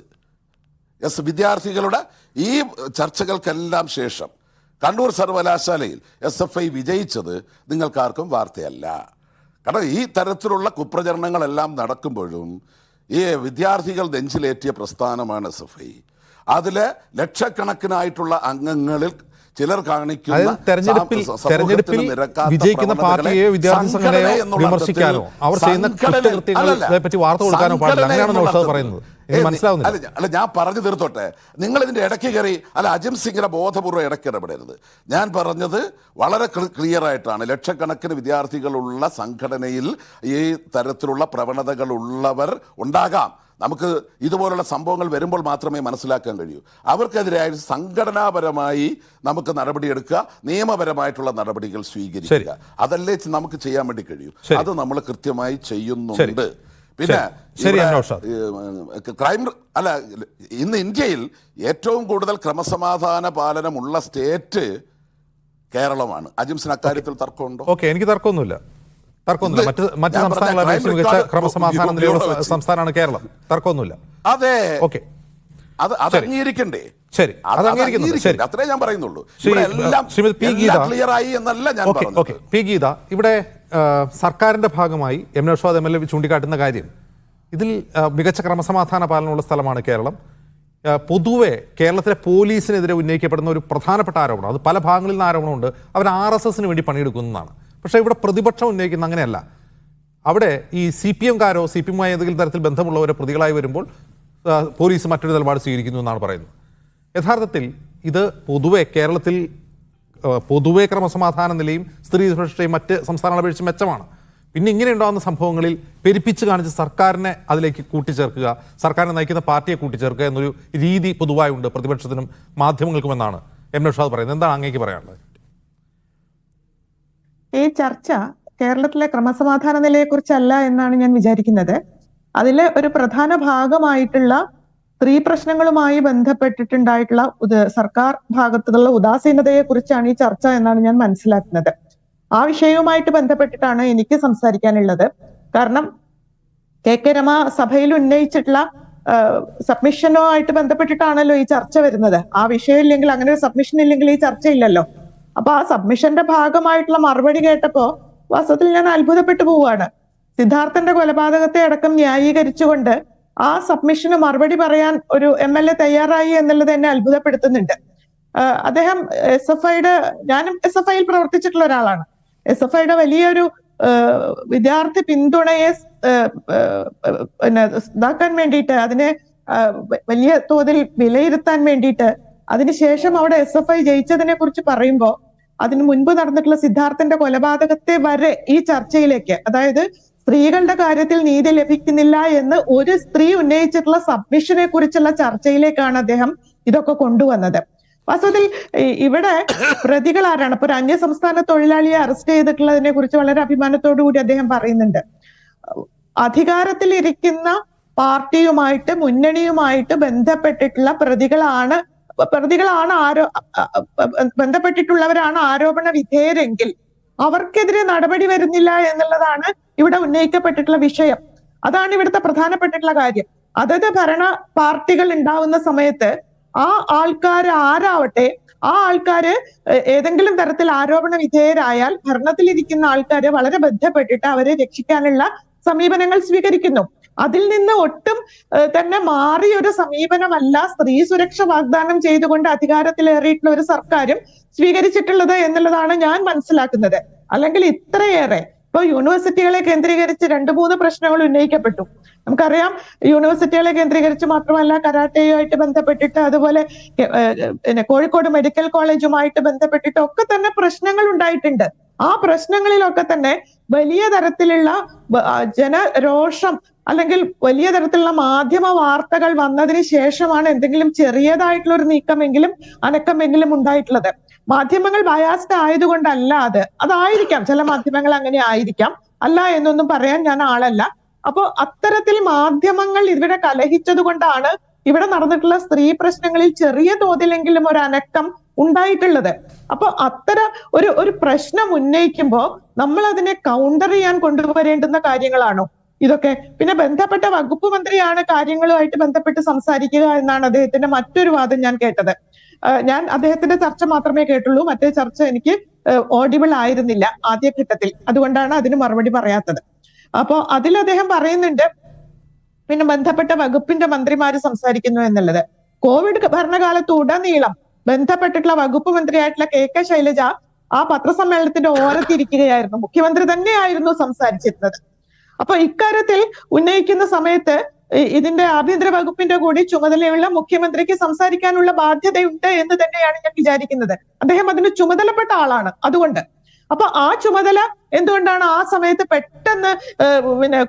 വിദ്യാർത്ഥികളുടെ ഈ ചർച്ചകൾക്കെല്ലാം ശേഷം കണ്ണൂർ സർവകലാശാലയിൽ SFI വിജയിച്ചത് നിങ്ങൾക്കാർക്കും വാർത്തയല്ല. കാരണം ഈ തരത്തിലുള്ള കുപ്രചരണങ്ങളെല്ലാം നടക്കുമ്പോഴും ഈ വിദ്യാർത്ഥികൾ നെഞ്ചിലേറ്റിയ പ്രസ്ഥാനമാണ് SFI. അതിലെ ലക്ഷക്കണക്കിനായിട്ടുള്ള അംഗങ്ങളിൽ ചിലർ കാണിക്കുന്ന തെരഞ്ഞെടുപ്പിൽ വിജയിക്കുന്ന പാർട്ടിയെയോ വിദ്യാർത്ഥി സംഘടനയോ വിമർശിക്കാനോ അവർ ചെയ്യുന്ന കുറ്റകൃത്യങ്ങളെ പറ്റി വാർത്ത കൊടുക്കാനോ പാടില്ല. അങ്ങനെയാണ് നൗഷാദ് പറയുന്നത്. മനസ്സിലാവുന്നില്ല. അല്ല, ഞാൻ പറഞ്ഞു തീർത്തോട്ടെ. നിങ്ങൾ ഇതിന്റെ ഇടയ്ക്ക് കയറി അജിംസ് ഇങ്ങനെ ബോധപൂർവ്വം ഇടയ്ക്ക് ഇടപെടരുത്. ഞാൻ പറഞ്ഞത് വളരെ ക്ലിയർ ആയിട്ടാണ്. ലക്ഷക്കണക്കിന് വിദ്യാർത്ഥികളുള്ള സംഘടനയിൽ ഈ തരത്തിലുള്ള പ്രവണതകളുള്ളവർ ഉണ്ടാകാം. നമുക്ക് ഇതുപോലുള്ള സംഭവങ്ങൾ വരുമ്പോൾ മാത്രമേ മനസ്സിലാക്കാൻ കഴിയൂ. അവർക്കെതിരായി സംഘടനാപരമായി നമുക്ക് നടപടിയെടുക്കുക, നിയമപരമായിട്ടുള്ള നടപടികൾ സ്വീകരിക്കുക. അതല്ലേ നമുക്ക് ചെയ്യാൻ വേണ്ടി കഴിയൂ. അത് നമ്മൾ കൃത്യമായി ചെയ്യുന്നുണ്ട്. പിന്നെ ഇന്ന് ഇന്ത്യയിൽ ഏറ്റവും കൂടുതൽ ക്രമസമാധാന പാലനമുള്ള സ്റ്റേറ്റ് കേരളമാണ്. അജിംസിന് അക്കാര്യത്തിൽ തർക്കമുണ്ടോ? എനിക്ക് തർക്കമൊന്നുമില്ല. മറ്റ് സംസ്ഥാനങ്ങളെ അപേക്ഷിച്ച് മികച്ച ക്രമസമാധാന നിലയുള്ള സംസ്ഥാനമാണ് കേരളം. തർക്കമൊന്നുമില്ല. അതെ, അത് അംഗീകരിക്കണ്ടേ? ശരി, അത് അംഗീകരിക്കുന്നു. ശരി, അത്രേ ഞാൻ പറയുന്നുള്ളൂ. ശ്രീമതി പി ഗീത ക്ലിയർ ആയി എന്നല്ല ഞാൻ പറഞ്ഞത്. പി ഗീത, ഇവിടെ സർക്കാരിന്റെ ഭാഗമായി എം നൌഷാദ് MLA ചൂണ്ടിക്കാട്ടുന്ന കാര്യം, ഇതിൽ മികച്ച ക്രമസമാധാന പാലനമുള്ള സ്ഥലമാണ് കേരളം. പൊതുവെ കേരളത്തിലെ പോലീസിനെതിരെ ഉന്നയിക്കപ്പെടുന്ന ഒരു പ്രധാനപ്പെട്ട ആരോപണം, അത് പല ഭാഗങ്ങളിൽ നിന്ന് ആരോപണമുണ്ട്, അവർ RSSന് വേണ്ടി പണിയെടുക്കുന്നതാണ്. പക്ഷേ ഇവിടെ പ്രതിപക്ഷം ഉന്നയിക്കുന്ന അങ്ങനെയല്ല. അവിടെ ഈ CPM-കാരോ CPM-മായി ഏതെങ്കിലും തരത്തിൽ ബന്ധമുള്ളവരോ പ്രതികളായി വരുമ്പോൾ പോലീസ് മറ്റൊരു നിലപാട് സ്വീകരിക്കുന്നു എന്നാണ് പറയുന്നത്. യഥാർത്ഥത്തിൽ ഇത് കേരളത്തിൽ പൊതുവെ ക്രമസമാധാന നിലയും സ്ത്രീ സുരക്ഷയും മറ്റ് സംസ്ഥാനങ്ങളെ അപേക്ഷിച്ച് മെച്ചമാണ്. പിന്നെ ഇങ്ങനെ ഉണ്ടാകുന്ന സംഭവങ്ങളിൽ പെരുപ്പിച്ച് കാണിച്ച് സർക്കാരിനെ അതിലേക്ക് കൂട്ടിച്ചേർക്കുക, സർക്കാരിനെ നയിക്കുന്ന പാർട്ടിയെ കൂട്ടിച്ചേർക്കുക എന്നൊരു രീതി പൊതുവായുണ്ട് പ്രതിപക്ഷത്തിനും മാധ്യമങ്ങൾക്കുമെന്നാണ് എം നൌഷാദ് പറയുന്നത്. എന്താണ് അങ്ങേക്ക് പറയാനുള്ളത്? ഈ ചർച്ച കേരളത്തിലെ ക്രമസമാധാന നിലയെക്കുറിച്ചല്ല എന്നാണ് ഞാൻ വിചാരിക്കുന്നത്. അതിലെ ഒരു പ്രധാന ഭാഗമായിട്ടുള്ള സ്ത്രീ പ്രശ്നങ്ങളുമായി ബന്ധപ്പെട്ടിട്ടുണ്ടായിട്ടുള്ള സർക്കാർ ഭാഗത്തുള്ള ഉദാസീനതയെ കുറിച്ചാണ് ഈ ചർച്ച എന്നാണ് ഞാൻ മനസ്സിലാക്കുന്നത്. ആ വിഷയവുമായിട്ട് ബന്ധപ്പെട്ടിട്ടാണ് എനിക്ക് സംസാരിക്കാനുള്ളത്. കാരണം KK രമ സഭയിൽ ഉന്നയിച്ചിട്ടുള്ള സബ്മിഷനുമായിട്ട് ബന്ധപ്പെട്ടിട്ടാണല്ലോ ഈ ചർച്ച വരുന്നത്. ആ വിഷയം ഇല്ലെങ്കിൽ, അങ്ങനെ ഒരു സബ്മിഷൻ ഇല്ലെങ്കിൽ ഈ ചർച്ച ഇല്ലല്ലോ. അപ്പൊ ആ സബ്മിഷന്റെ ഭാഗമായിട്ടുള്ള മറുപടി കേട്ടപ്പോ വാസ്തവത്തിൽ ഞാൻ അത്ഭുതപ്പെട്ടു പോവുകയാണ്. സിദ്ധാർത്ഥന്റെ കൊലപാതകത്തെ അടക്കം ന്യായീകരിച്ചുകൊണ്ട് ആ സബ്മിഷന് മറുപടി പറയാൻ ഒരു MLA തയ്യാറായി എന്നുള്ളത് എന്നെ അത്ഭുതപ്പെടുത്തുന്നുണ്ട്. അദ്ദേഹം ഞാനും SFIയിൽ പ്രവർത്തിച്ചിട്ടുള്ള ഒരാളാണ്. SFIയുടെ വലിയൊരു വിദ്യാർത്ഥി പിന്തുണയെ ഇതാക്കാൻ വേണ്ടിയിട്ട്, അതിനെ വലിയ തോതിൽ വിലയിരുത്താൻ വേണ്ടിയിട്ട്, അതിനുശേഷം അവിടെ SFI ജയിച്ചതിനെ കുറിച്ച് പറയുമ്പോൾ അതിനു മുൻപ് നടന്നിട്ടുള്ള സിദ്ധാർത്ഥന്റെ കൊലപാതകത്തെ വരെ ഈ ചർച്ചയിലേക്ക്, അതായത് സ്ത്രീകളുടെ കാര്യത്തിൽ നീതി ലഭിക്കുന്നില്ല എന്ന് ഒരു സ്ത്രീ ഉന്നയിച്ചിട്ടുള്ള സബ്മിഷനെ കുറിച്ചുള്ള ചർച്ചയിലേക്കാണ് അദ്ദേഹം ഇതൊക്കെ കൊണ്ടുവന്നത്. വാസ്തവത്തിൽ ഇവിടെ പ്രതികൾ ആരാണ്? ഇപ്പൊ ഒരു അന്യസംസ്ഥാന തൊഴിലാളിയെ അറസ്റ്റ് ചെയ്തിട്ടുള്ളതിനെ കുറിച്ച് വളരെ അഭിമാനത്തോടു കൂടി അദ്ദേഹം പറയുന്നുണ്ട്. അധികാരത്തിൽ ഇരിക്കുന്ന പാർട്ടിയുമായിട്ട്, മുന്നണിയുമായിട്ട് ബന്ധപ്പെട്ടിട്ടുള്ള ബന്ധപ്പെട്ടിട്ടുള്ളവരാണ് ആരോപണ വിധേയരെങ്കിൽ അവർക്കെതിരെ നടപടി വരുന്നില്ല എന്നുള്ളതാണ് ഇവിടെ ഉന്നയിക്കപ്പെട്ടിട്ടുള്ള വിഷയം. അതാണ് ഇവിടുത്തെ പ്രധാനപ്പെട്ടിട്ടുള്ള കാര്യം. അതത് ഭരണ പാർട്ടികൾ ഉണ്ടാവുന്ന സമയത്ത് ആ ആൾക്കാർ ആരാവട്ടെ, ആ ആൾക്കാര് ഏതെങ്കിലും തരത്തിൽ ആരോപണ വിധേയരായാൽ ഭരണത്തിലിരിക്കുന്ന ആൾക്കാര് വളരെ ബന്ധപ്പെട്ടിട്ട് അവരെ രക്ഷിക്കാനുള്ള സമീപനങ്ങൾ സ്വീകരിക്കുന്നു. അതിൽ നിന്ന് ഒട്ടും തന്നെ മാറിയൊരു സമീപനമല്ല സ്ത്രീ സുരക്ഷ വാഗ്ദാനം ചെയ്തുകൊണ്ട് അധികാരത്തിലേറിയിട്ടുള്ള ഒരു സർക്കാരും സ്വീകരിച്ചിട്ടുള്ളത് എന്നുള്ളതാണ് ഞാൻ മനസ്സിലാക്കുന്നത്. അല്ലെങ്കിൽ ഇത്രയേറെ ഇപ്പൊ യൂണിവേഴ്സിറ്റികളെ കേന്ദ്രീകരിച്ച് 2-3 പ്രശ്നങ്ങൾ ഉന്നയിക്കപ്പെട്ടു. നമുക്കറിയാം, യൂണിവേഴ്സിറ്റികളെ കേന്ദ്രീകരിച്ച് മാത്രമല്ല കരാട്ടയുമായിട്ട് ബന്ധപ്പെട്ടിട്ട്, അതുപോലെ കോഴിക്കോട് മെഡിക്കൽ കോളേജുമായിട്ട് ബന്ധപ്പെട്ടിട്ട് ഒക്കെ തന്നെ പ്രശ്നങ്ങൾ ഉണ്ടായിട്ടുണ്ട്. ആ പ്രശ്നങ്ങളിലൊക്കെ തന്നെ വലിയ തരത്തിലുള്ള ജനരോഷം അല്ലെങ്കിൽ വലിയ തരത്തിലുള്ള മാധ്യമ വാർത്തകൾ വന്നതിന് ശേഷമാണ് എന്തെങ്കിലും ചെറിയതായിട്ടുള്ള ഒരു നീക്കമെങ്കിലും അനക്കമെങ്കിലും ഉണ്ടായിട്ടുള്ളത്. മാധ്യമങ്ങൾ ബയാസ്ഡ് ആയതുകൊണ്ടല്ല, അതായിരിക്കാം, ചില മാധ്യമങ്ങൾ അങ്ങനെ ആയിരിക്കാം, അല്ല എന്നൊന്നും പറയാൻ ഞാൻ ആളല്ല. അപ്പോ അത്തരത്തിൽ മാധ്യമങ്ങൾ ഇവിടെ കലഹിച്ചത് കൊണ്ടാണ് ഇവിടെ നടന്നിട്ടുള്ള സ്ത്രീ പ്രശ്നങ്ങളിൽ ചെറിയ തോതിലെങ്കിലും ഒരു അനക്കം ഉണ്ടായിട്ടുള്ളത്. അപ്പൊ അത്തരം ഒരു പ്രശ്നം ഉന്നയിക്കുമ്പോൾ നമ്മൾ അതിനെ കൗണ്ടർ ചെയ്യാൻ കൊണ്ടുവരേണ്ടുന്ന കാര്യങ്ങളാണോ ഇതൊക്കെ? പിന്നെ ബന്ധപ്പെട്ട വകുപ്പ് മന്ത്രിയാണ് കാര്യങ്ങളുമായിട്ട് ബന്ധപ്പെട്ട് സംസാരിക്കുക എന്നാണ് അദ്ദേഹത്തിന്റെ മറ്റൊരു വാദം ഞാൻ കേട്ടത്. ഞാൻ അദ്ദേഹത്തിന്റെ ചർച്ച മാത്രമേ കേട്ടുള്ളൂ, മറ്റേ ചർച്ച എനിക്ക് ഓഡിബിൾ ആയിരുന്നില്ല ആദ്യഘട്ടത്തിൽ, അതുകൊണ്ടാണ് അതിന് മറുപടി പറയാത്തത്. അപ്പോ അതിൽ അദ്ദേഹം പറയുന്നുണ്ട് പിന്നെ ബന്ധപ്പെട്ട വകുപ്പിന്റെ മന്ത്രിമാര് സംസാരിക്കുന്നു എന്നുള്ളത്. കോവിഡ് ഭരണകാലത്ത് ഉടനീളം ബന്ധപ്പെട്ടിട്ടുള്ള വകുപ്പ് മന്ത്രിയായിട്ടുള്ള KK ശൈലജ ആ പത്രസമ്മേളനത്തിന്റെ ഓരത്തിരിക്കുകയായിരുന്നു. മുഖ്യമന്ത്രി തന്നെയായിരുന്നു സംസാരിച്ചിരുന്നത്. അപ്പൊ ഇക്കാര്യത്തിൽ ഉന്നയിക്കുന്ന സമയത്ത് ഇതിന്റെ ആഭ്യന്തര വകുപ്പിന്റെ കൂടി ചുമതലയുള്ള മുഖ്യമന്ത്രിക്ക് സംസാരിക്കാനുള്ള ബാധ്യതയുണ്ട് എന്ന് തന്നെയാണ് ഞാൻ വിചാരിക്കുന്നത്. അദ്ദേഹം അതിന് ചുമതലപ്പെട്ട ആളാണ്. അതുകൊണ്ട് അപ്പൊ ആ ചുമതല എന്തുകൊണ്ടാണ് ആ സമയത്ത് പെട്ടെന്ന്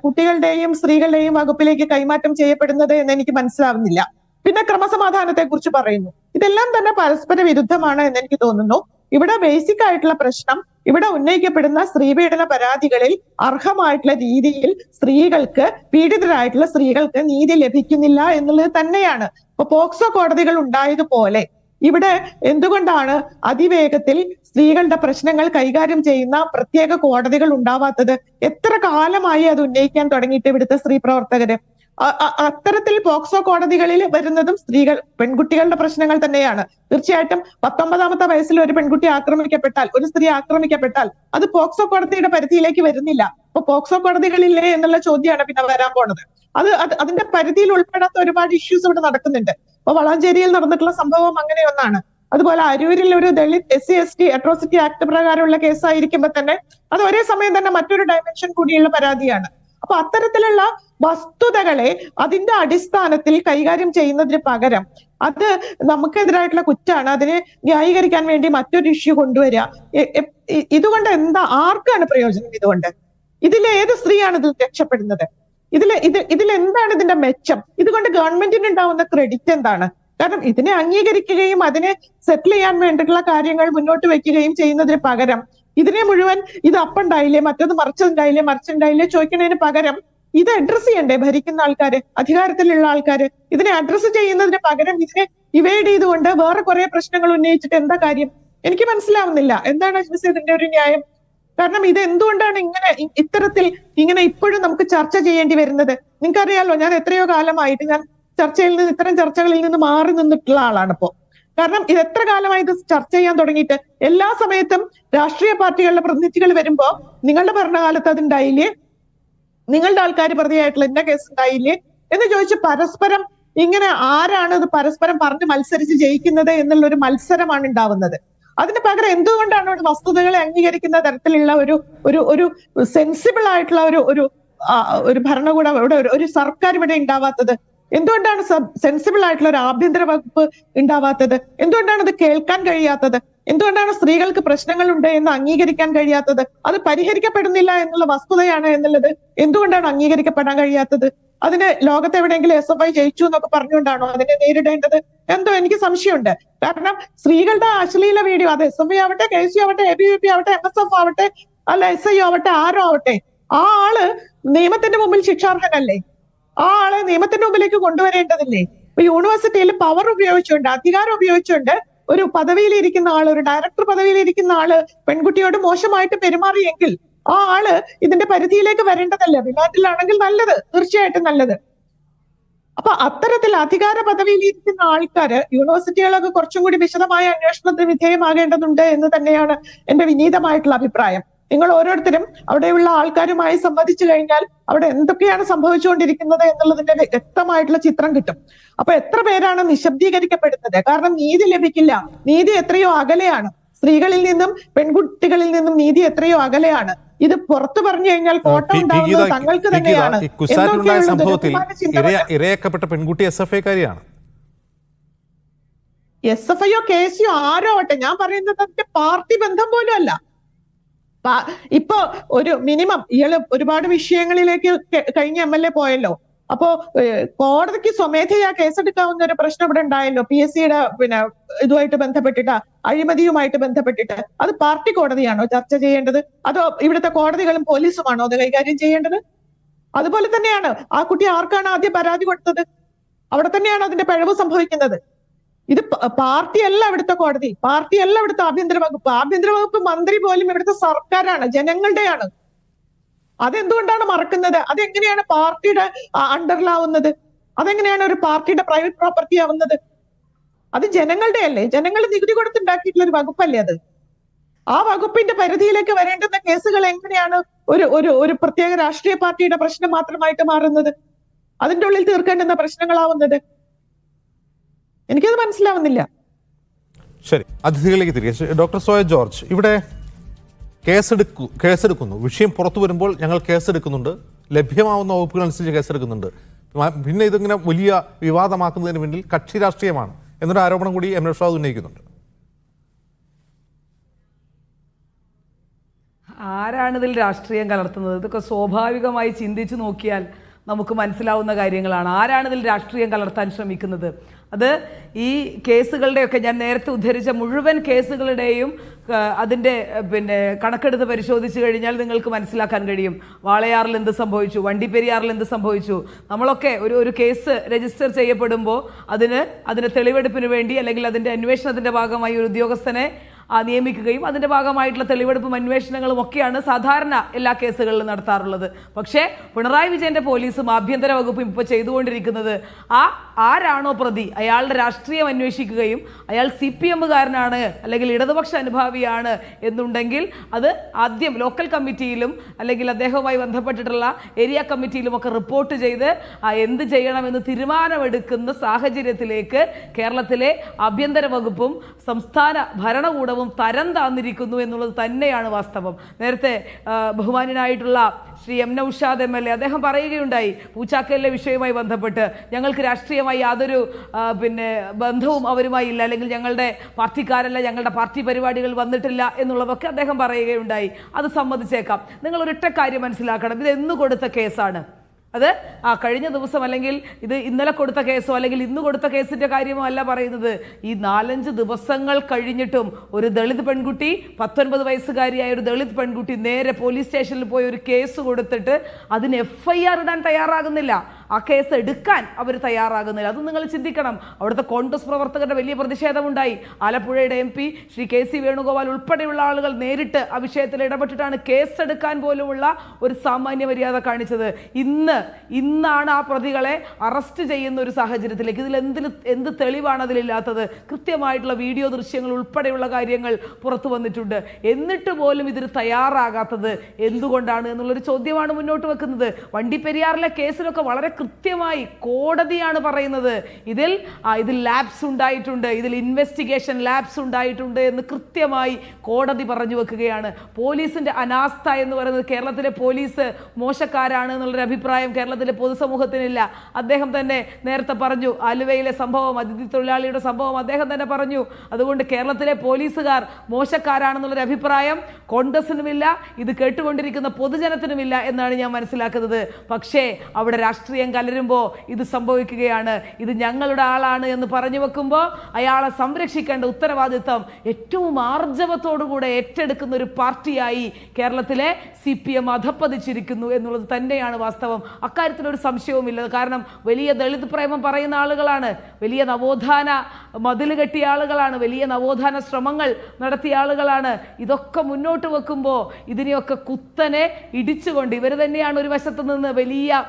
കുട്ടികളുടെയും സ്ത്രീകളുടെയും വകുപ്പിലേക്ക് കൈമാറ്റം ചെയ്യപ്പെടുന്നത് എന്ന് എനിക്ക് മനസ്സിലാവുന്നില്ല. പിന്നെ ക്രമസമാധാനത്തെ കുറിച്ച് പറയുന്നു. ഇതെല്ലാം തന്നെ പരസ്പര വിരുദ്ധമാണ് എന്ന് എനിക്ക് തോന്നുന്നു. ഇവിടെ ബേസിക് ആയിട്ടുള്ള പ്രശ്നം, ഇവിടെ ഉന്നയിക്കപ്പെടുന്ന സ്ത്രീപീഡന പരാതികളിൽ അർഹമായിട്ടുള്ള രീതിയിൽ പീഡിതരായിട്ടുള്ള സ്ത്രീകൾക്ക് നീതി ലഭിക്കുന്നില്ല എന്നുള്ളത് തന്നെയാണ്. ഇപ്പൊ പോക്സോ കോടതികൾ ഉണ്ടായതുപോലെ ഇവിടെ എന്തുകൊണ്ടാണ് അതിവേഗത്തിൽ സ്ത്രീകളുടെ പ്രശ്നങ്ങൾ കൈകാര്യം ചെയ്യുന്ന പ്രത്യേക കോടതികൾ ഉണ്ടാവാത്തത്? എത്ര കാലമായി അത് ഉന്നയിക്കാൻ തുടങ്ങിയിട്ട് ഇവിടുത്തെ സ്ത്രീ പ്രവർത്തകര്? അത്തരത്തിൽ പോക്സോ കോടതികളിൽ വരുന്നതും പെൺകുട്ടികളുടെ പ്രശ്നങ്ങൾ തന്നെയാണ്. തീർച്ചയായിട്ടും 19ാമത്തെ വയസ്സിൽ ഒരു പെൺകുട്ടി ആക്രമിക്കപ്പെട്ടാൽ, ഒരു സ്ത്രീ ആക്രമിക്കപ്പെട്ടാൽ അത് പോക്സോ കോടതിയുടെ പരിധിയിലേക്ക് വരുന്നില്ല. അപ്പൊ പോക്സോ കോടതികളില്ലേ എന്നുള്ള ചോദ്യമാണ് പിന്നെ വരാൻ പോണത്. അതിന്റെ പരിധിയിൽ ഉൾപ്പെടാത്ത ഒരുപാട് ഇഷ്യൂസ് ഇവിടെ നടക്കുന്നുണ്ട്. അപ്പൊ വളാഞ്ചേരിയിൽ നടന്നിട്ടുള്ള സംഭവം അങ്ങനെ ഒന്നാണ്. അതുപോലെ അരൂരിൽ ഒരു ദളിത് SC/ST അട്രോസിറ്റി ആക്ട് പ്രകാരമുള്ള കേസായിരിക്കുമ്പോൾ തന്നെ അത് ഒരേ സമയം തന്നെ മറ്റൊരു ഡയമെൻഷൻ കൂടിയുള്ള പരാതിയാണ്. അപ്പൊ അത്തരത്തിലുള്ള വസ്തുതകളെ അതിന്റെ അടിസ്ഥാനത്തിൽ കൈകാര്യം ചെയ്യുന്നതിന് പകരം അത് നമുക്കെതിരായിട്ടുള്ള കുറ്റാണ്, അതിനെ ന്യായീകരിക്കാൻ വേണ്ടി മറ്റൊരു ഇഷ്യൂ കൊണ്ടുവരിക, ഇതുകൊണ്ട് ആർക്കാണ് പ്രയോജനം? ഇതുകൊണ്ട് ഇതിലേത് സ്ത്രീയാണ് ഇതിൽ രക്ഷപ്പെടുന്നത്? ഇതിലെന്താണ് ഇതിന്റെ മെച്ചം? ഇതുകൊണ്ട് ഗവൺമെന്റിന് ഉണ്ടാവുന്ന ക്രെഡിറ്റ് എന്താണ്? കാരണം ഇതിനെ അംഗീകരിക്കുകയും അതിനെ സെറ്റിൽ ചെയ്യാൻ വേണ്ടിയിട്ടുള്ള കാര്യങ്ങൾ മുന്നോട്ട് വെക്കുകയും ചെയ്യുന്നതിന് പകരം ഇതിനെ മുഴുവൻ ഇത് അപ്പുണ്ടായില്ലേ, മറ്റത് മറിച്ചുണ്ടായില്ലേ ചോദിക്കുന്നതിന് പകരം ഇത് അഡ്രസ് ചെയ്യണ്ടേ ഭരിക്കുന്ന ആൾക്കാര്, അധികാരത്തിലുള്ള ആൾക്കാര്? ഇതിനെ അഡ്രസ് ചെയ്യുന്നതിന് പകരം ഇതിനെ ഇവേഡ് ചെയ്തുകൊണ്ട് വേറെ കുറെ പ്രശ്നങ്ങൾ ഉന്നയിച്ചിട്ട് എന്താ കാര്യം? എനിക്ക് മനസ്സിലാവുന്നില്ല. എന്താണ് അജ്മീസ് ഇതിന്റെ ഒരു ന്യായം? കാരണം ഇത് എന്തുകൊണ്ടാണ് ഇത്തരത്തിൽ ഇപ്പോഴും നമുക്ക് ചർച്ച ചെയ്യേണ്ടി വരുന്നത്? നിങ്ങൾക്കറിയാലോ, ഞാൻ എത്രയോ കാലമായിട്ട് ഞാൻ ഇത്തരം ചർച്ചകളിൽ നിന്ന് മാറി നിന്നിട്ടുള്ള ആളാണ് ഇപ്പോ. കാരണം ഇത് എത്ര കാലമായി ഇത് ചർച്ച ചെയ്യാൻ തുടങ്ങിയിട്ട്? എല്ലാ സമയത്തും രാഷ്ട്രീയ പാർട്ടികളുടെ പ്രതിനിധികൾ വരുമ്പോ നിങ്ങളുടെ ഭരണകാലത്ത് അതുണ്ടായില്ലേ, നിങ്ങളുടെ ആൾക്കാർ പ്രതിയായിട്ടുള്ള എന്റെ കേസ് ഉണ്ടായില്ലേ എന്ന് ചോദിച്ച് പരസ്പരം ആരാണ് ഇത് പരസ്പരം പറഞ്ഞ് മത്സരിച്ച് ജയിക്കുന്നത് എന്നുള്ള ഒരു മത്സരമാണ് ഉണ്ടാവുന്നത്. അതിന് പകരം എന്തുകൊണ്ടാണ് ഇവിടെ വസ്തുതകളെ അംഗീകരിക്കുന്ന തരത്തിലുള്ള ഒരു സെൻസിബിൾ ആയിട്ടുള്ള ഒരു ഭരണകൂടം ഇവിടെ ഒരു സർക്കാർ ഇവിടെ ഉണ്ടാവാത്തത്? എന്തുകൊണ്ടാണ് സെൻസിബിൾ ആയിട്ടുള്ള ഒരു ആഭ്യന്തര വകുപ്പ് ഉണ്ടാവാത്തത്? എന്തുകൊണ്ടാണ് അത് കേൾക്കാൻ കഴിയാത്തത്? എന്തുകൊണ്ടാണ് സ്ത്രീകൾക്ക് പ്രശ്നങ്ങളുണ്ട് എന്ന് അംഗീകരിക്കാൻ കഴിയാത്തത്? അത് പരിഹരിക്കപ്പെടുന്നില്ല എന്നുള്ള വസ്തുതയാണ് എന്നുള്ളത് എന്തുകൊണ്ടാണ് അംഗീകരിക്കപ്പെടാൻ കഴിയാത്തത്? അതിന് ലോകത്ത് എവിടെയെങ്കിലും SFI ജയിച്ചു എന്നൊക്കെ പറഞ്ഞുകൊണ്ടാണോ അതിനെ നേരിടേണ്ടത്? എന്തോ എനിക്ക് സംശയമുണ്ട്. കാരണം സ്ത്രീകളുടെ അശ്ലീല വീഡിയോ, അത് SFI ആവട്ടെ, KSU ആവട്ടെ, ABVP ആവട്ടെ, MSF ആവട്ടെ, അല്ല SI ആവട്ടെ, ആരോ ആവട്ടെ, ആ ആള് നിയമത്തിന്റെ മുമ്പിൽ ശിക്ഷാർഹനല്ലേ? ആ ആളെ നിയമത്തിന്റെ മുമ്പിലേക്ക് കൊണ്ടുവരേണ്ടതില്ലേ? ഇപ്പൊ യൂണിവേഴ്സിറ്റിയിൽ പവർ ഉപയോഗിച്ചുകൊണ്ട്, അധികാരം ഉപയോഗിച്ചുകൊണ്ട് ഒരു പദവിയിലിരിക്കുന്ന ആള്, ഒരു ഡയറക്ടർ പദവിയിലിരിക്കുന്ന ആള് പെൺകുട്ടിയോട് മോശമായിട്ട് പെരുമാറിയെങ്കിൽ ആ ആള് ഇതിന്റെ പരിധിയിലേക്ക് വരേണ്ടതല്ലേ? റിമാൻഡിലാണെങ്കിൽ നല്ലത്, തീർച്ചയായിട്ടും നല്ലത്. അപ്പൊ അത്തരത്തിൽ അധികാര പദവിയിലിരിക്കുന്ന ആൾക്കാര് യൂണിവേഴ്സിറ്റികളൊക്കെ കുറച്ചും കൂടി വിശദമായ അന്വേഷണത്തിന് വിധേയമാകേണ്ടതുണ്ട് എന്ന് തന്നെയാണ് എന്റെ വിനീതമായിട്ടുള്ള അഭിപ്രായം. നിങ്ങൾ ഓരോരുത്തരും അവിടെയുള്ള ആൾക്കാരുമായി സംവദിച്ചു കഴിഞ്ഞാൽ അവിടെ എന്തൊക്കെയാണ് സംഭവിച്ചുകൊണ്ടിരിക്കുന്നത് എന്നുള്ളതിന്റെ വ്യക്തമായിട്ടുള്ള ചിത്രം കിട്ടും. അപ്പൊ എത്ര പേരാണ് നിശബ്ദീകരിക്കപ്പെടുന്നത്? കാരണം നീതി ലഭിക്കില്ല. നീതി എത്രയോ അകലെയാണ്. സ്ത്രീകളിൽ നിന്നും പെൺകുട്ടികളിൽ നിന്നും നീതി എത്രയോ അകലെയാണ്. ഇത് പുറത്തു പറഞ്ഞു കഴിഞ്ഞാൽ കോട്ടം ഉണ്ടാവുന്നത് തങ്ങൾക്ക് തന്നെയാണ്. സംഭവത്തിൽ ഇരയാക്കപ്പെട്ട പെൺകുട്ടി SFI-കാരിയാണ്. SFI-യോ KSU ആരോ ആവട്ടെ, ഞാൻ പറയുന്നത് അതിന്റെ പാർട്ടി ബന്ധം പോലും അല്ല. ഇപ്പൊ ഒരു മിനിമം ഇയാള് ഒരുപാട് വിഷയങ്ങളിലേക്ക് കഴിഞ്ഞ MLA പോയല്ലോ. അപ്പോ കോടതിക്ക് സ്വമേധയാ കേസെടുക്കാവുന്ന ഒരു പ്രശ്നം ഇവിടെ ഉണ്ടായല്ലോ. PSC-യുടെ ഇതുമായിട്ട് ബന്ധപ്പെട്ടിട്ട്, അഴിമതിയുമായിട്ട് ബന്ധപ്പെട്ടിട്ട്. അത് പാർട്ടി കോടതിയാണോ ചർച്ച ചെയ്യേണ്ടത്? അതോ ഇവിടുത്തെ കോടതികളും പോലീസുമാണോ അത് കൈകാര്യം ചെയ്യേണ്ടത്? അതുപോലെ തന്നെയാണ് ആ കുട്ടി ആർക്കാണ് ആദ്യം പരാതി കൊടുത്തത്? അവിടെ തന്നെയാണ് അതിന്റെ പിഴവ് സംഭവിക്കുന്നത്. ഇത് പാർട്ടിയല്ല ഇവിടുത്തെ കോടതി, പാർട്ടിയല്ല ഇവിടുത്തെ ആഭ്യന്തര വകുപ്പ്. ആഭ്യന്തര വകുപ്പ് മന്ത്രി പോലും ഇവിടുത്തെ സർക്കാരാണ്, ജനങ്ങളുടെയാണ്. അതെന്തുകൊണ്ടാണ് മറക്കുന്നത്? അതെങ്ങനെയാണ് പാർട്ടിയുടെ അണ്ടറിലാവുന്നത്? അതെങ്ങനെയാണ് ഒരു പാർട്ടിയുടെ പ്രൈവറ്റ് പ്രോപ്പർട്ടി ആവുന്നത്? അത് ജനങ്ങളുടെ അല്ലേ? ജനങ്ങൾ നികുതി കൊടുത്തുണ്ടാക്കിയിട്ടുള്ള ഒരു വകുപ്പല്ലേ അത്? ആ വകുപ്പിന്റെ പരിധിയിലേക്ക് വരേണ്ടുന്ന കേസുകൾ എങ്ങനെയാണ് ഒരു പ്രത്യേക രാഷ്ട്രീയ പാർട്ടിയുടെ പ്രശ്നം മാത്രമായിട്ട് മാറുന്നത്? അതിന്റെ ഉള്ളിൽ തീർക്കേണ്ടുന്ന പ്രശ്നങ്ങളാവുന്നത്? എനിക്കത് മനസ്സിലാവുന്നില്ല. ശരി, അതിഥികളിലേക്ക് തിരികെ. ഡോക്ടർ സോയ ജോർജ്, ഇവിടെ കേസെടുക്കുന്നു, വിഷയം പുറത്തു വരുമ്പോൾ ഞങ്ങൾ കേസെടുക്കുന്നുണ്ട്, ലഭ്യമാവുന്ന വകുപ്പുകൾ അനുസരിച്ച് കേസെടുക്കുന്നുണ്ട്. പിന്നെ ഇതിങ്ങനെ വലിയ വിവാദമാക്കുന്നതിന് പിന്നിൽ കക്ഷി രാഷ്ട്രീയമാണ് എന്നൊരു ആരോപണം കൂടി എം നൗഷാദ് ഉന്നയിക്കുന്നുണ്ട്. ആരാണിതിൽ രാഷ്ട്രീയം കലർത്തുന്നത്? ഇതൊക്കെ സ്വാഭാവികമായി ചിന്തിച്ചു നോക്കിയാൽ നമുക്ക് മനസ്സിലാവുന്ന കാര്യങ്ങളാണ്. ആരാണിതിൽ രാഷ്ട്രീയം കലർത്താൻ ശ്രമിക്കുന്നത്? അത് ഈ കേസുകളുടെയൊക്കെ, ഞാൻ നേരത്തെ ഉദ്ധരിച്ച മുഴുവൻ കേസുകളുടെയും അതിൻ്റെ കണക്കെടുത്ത് പരിശോധിച്ച് കഴിഞ്ഞാൽ നിങ്ങൾക്ക് മനസ്സിലാക്കാൻ കഴിയും. വാളയാറിൽ എന്ത് സംഭവിച്ചു, വണ്ടിപ്പെരിയാറിൽ എന്ത് സംഭവിച്ചു. നമ്മളൊക്കെ ഒരു കേസ് രജിസ്റ്റർ ചെയ്യപ്പെടുമ്പോൾ അതിന് തെളിവെടുപ്പിന് വേണ്ടി അല്ലെങ്കിൽ അതിൻ്റെ അന്വേഷണത്തിൻ്റെ ഭാഗമായി ഒരു ഉദ്യോഗസ്ഥനെ നിയമിക്കുകയും അതിൻ്റെ ഭാഗമായിട്ടുള്ള തെളിവെടുപ്പും അന്വേഷണങ്ങളും ഒക്കെയാണ് സാധാരണ എല്ലാ കേസുകളിലും നടത്താറുള്ളത്. പക്ഷേ പിണറായി വിജയന്റെ പോലീസും ആഭ്യന്തര വകുപ്പും ഇപ്പോൾ ചെയ്തുകൊണ്ടിരിക്കുന്നത് ആരാണോ പ്രതി അയാളുടെ രാഷ്ട്രീയം അന്വേഷിക്കുകയും അയാൾ CPM-കാരനാണ് അല്ലെങ്കിൽ ഇടതുപക്ഷ അനുഭാവിയാണ് എന്നുണ്ടെങ്കിൽ അത് ആദ്യം ലോക്കൽ കമ്മിറ്റിയിലും അല്ലെങ്കിൽ അദ്ദേഹവുമായി ബന്ധപ്പെട്ടിട്ടുള്ള ഏരിയ കമ്മിറ്റിയിലും ഒക്കെ റിപ്പോർട്ട് ചെയ്ത് എന്ത് ചെയ്യണമെന്ന് തീരുമാനമെടുക്കുന്ന സാഹചര്യത്തിലേക്ക് കേരളത്തിലെ ആഭ്യന്തര വകുപ്പും സംസ്ഥാന ഭരണകൂടവും തരം താന്നിരിക്കുന്നു എന്നുള്ളത് തന്നെയാണ് വാസ്തവം. നേരത്തെ ബഹുമാന്യനായിട്ടുള്ള ശ്രീ M. നൗഷാദ് MLA അദ്ദേഹം പറയുകയുണ്ടായി, പൂച്ചാക്കലിലെ വിഷയവുമായി ബന്ധപ്പെട്ട് ഞങ്ങൾക്ക് രാഷ്ട്രീയമായി യാതൊരു ബന്ധവും അവരുമായി ഇല്ല, അല്ലെങ്കിൽ ഞങ്ങളുടെ പാർട്ടിക്കാരല്ല, ഞങ്ങളുടെ പാർട്ടി പരിപാടികൾ വന്നിട്ടില്ല എന്നുള്ളതൊക്കെ അദ്ദേഹം പറയുകയുണ്ടായി. അത് സമ്മതിച്ചേക്കാം. നിങ്ങൾ ഒരൊറ്റ കാര്യം മനസ്സിലാക്കണം, ഇത് എന്ന് കൊടുത്ത കേസാണ്. അത് കഴിഞ്ഞ ദിവസം അല്ലെങ്കിൽ ഇത് ഇന്നലെ കൊടുത്ത കേസോ അല്ലെങ്കിൽ ഇന്ന് കൊടുത്ത കേസിന്റെ കാര്യമോ അല്ല പറയുന്നത്. ഈ 4-5 ദിവസങ്ങൾ കഴിഞ്ഞിട്ടും ഒരു ദളിത് പെൺകുട്ടി, 19 വയസ്സുകാരിയായ ഒരു ദളിത് പെൺകുട്ടി നേരെ പോലീസ് സ്റ്റേഷനിൽ പോയി ഒരു കേസ് കൊടുത്തിട്ട് അതിന് FIR ഇടാൻ തയ്യാറാകുന്നില്ല, ആ കേസ് എടുക്കാൻ അവർ തയ്യാറാകുന്നില്ല. അത് നിങ്ങൾ ചിന്തിക്കണം. അവിടുത്തെ കോൺഗ്രസ് പ്രവർത്തകരുടെ വലിയ പ്രതിഷേധമുണ്ടായി. ആലപ്പുഴയുടെ MP ശ്രീ KC വേണുഗോപാൽ ഉൾപ്പെടെയുള്ള ആളുകൾ നേരിട്ട് ആ വിഷയത്തിൽ ഇടപെട്ടിട്ടാണ് കേസെടുക്കാൻ പോലുമുള്ള ഒരു സാമാന്യ മര്യാദ കാണിച്ചത്. ഇന്നാണ് ആ പ്രതികളെ അറസ്റ്റ് ചെയ്യുന്ന ഒരു സാഹചര്യത്തിലേക്ക്. ഇതിൽ എന്ത് തെളിവാണ് അതിലില്ലാത്തത്? കൃത്യമായിട്ടുള്ള വീഡിയോ ദൃശ്യങ്ങൾ ഉൾപ്പെടെയുള്ള കാര്യങ്ങൾ പുറത്തു വന്നിട്ടുണ്ട്. എന്നിട്ട് പോലും ഇതിന് തയ്യാറാകാത്തത് എന്തുകൊണ്ടാണ് എന്നുള്ളൊരു ചോദ്യമാണ് മുന്നോട്ട് വെക്കുന്നത്. വണ്ടിപ്പെരിയാറിലെ കേസിലൊക്കെ വളരെ കൃത്യമായി കോടതിയാണ് പറയുന്നത് ഇതിൽ ലാബ്സ് ഉണ്ടായിട്ടുണ്ട്, ഇതിൽ ഇൻവെസ്റ്റിഗേഷൻ ലാബ്സ് ഉണ്ടായിട്ടുണ്ട് എന്ന് കൃത്യമായി കോടതി പറഞ്ഞു വെക്കുകയാണ്. പോലീസിന്റെ അനാസ്ഥ എന്ന് പറയുന്നത് കേരളത്തിലെ പോലീസ് മോശക്കാരാണ് എന്നുള്ളൊരു അഭിപ്രായം കേരളത്തിലെ പൊതുസമൂഹത്തിനില്ല. അദ്ദേഹം തന്നെ നേരത്തെ പറഞ്ഞു, ആലുവയിലെ സംഭവം, അതിഥി തൊഴിലാളിയുടെ സംഭവം അദ്ദേഹം തന്നെ പറഞ്ഞു. അതുകൊണ്ട് കേരളത്തിലെ പോലീസുകാർ മോശക്കാരാണെന്നുള്ളൊരു അഭിപ്രായം കോൺഗ്രസിനുമില്ല, ഇത് കേട്ടുകൊണ്ടിരിക്കുന്ന പൊതുജനത്തിനുമില്ല എന്നാണ് ഞാൻ മനസ്സിലാക്കുന്നത്. പക്ഷേ അവിടെ രാഷ്ട്രീയം കലരുമ്പോൾ ഇത് സംഭവിക്കുകയാണ്. ഇത് ഞങ്ങളുടെ ആളാണ് എന്ന് പറഞ്ഞു വെക്കുമ്പോൾ അയാളെ സംരക്ഷിക്കേണ്ട ഉത്തരവാദിത്തം ഏറ്റവും ആർജവത്തോടുകൂടെ ഏറ്റെടുക്കുന്ന ഒരു പാർട്ടിയായി കേരളത്തിലെ CPM അധപ്പതിച്ചിരിക്കുന്നു എന്നുള്ളത് തന്നെയാണ് വാസ്തവം. അക്കാര്യത്തിൽ ഒരു സംശയവുമില്ല. കാരണം വലിയ ദളിത് പ്രേമം പറയുന്ന ആളുകളാണ്, വലിയ നവോത്ഥാന മതിൽ കെട്ടിയ ആളുകളാണ്, വലിയ നവോത്ഥാന ശ്രമങ്ങൾ നടത്തിയ ആളുകളാണ്. ഇതൊക്കെ മുന്നോട്ട് വെക്കുമ്പോൾ ഇതിനെയൊക്കെ കുത്തനെ ഇടിച്ചുകൊണ്ട് ഇവർ തന്നെയാണ് ഒരു വശത്ത് നിന്ന് വലിയ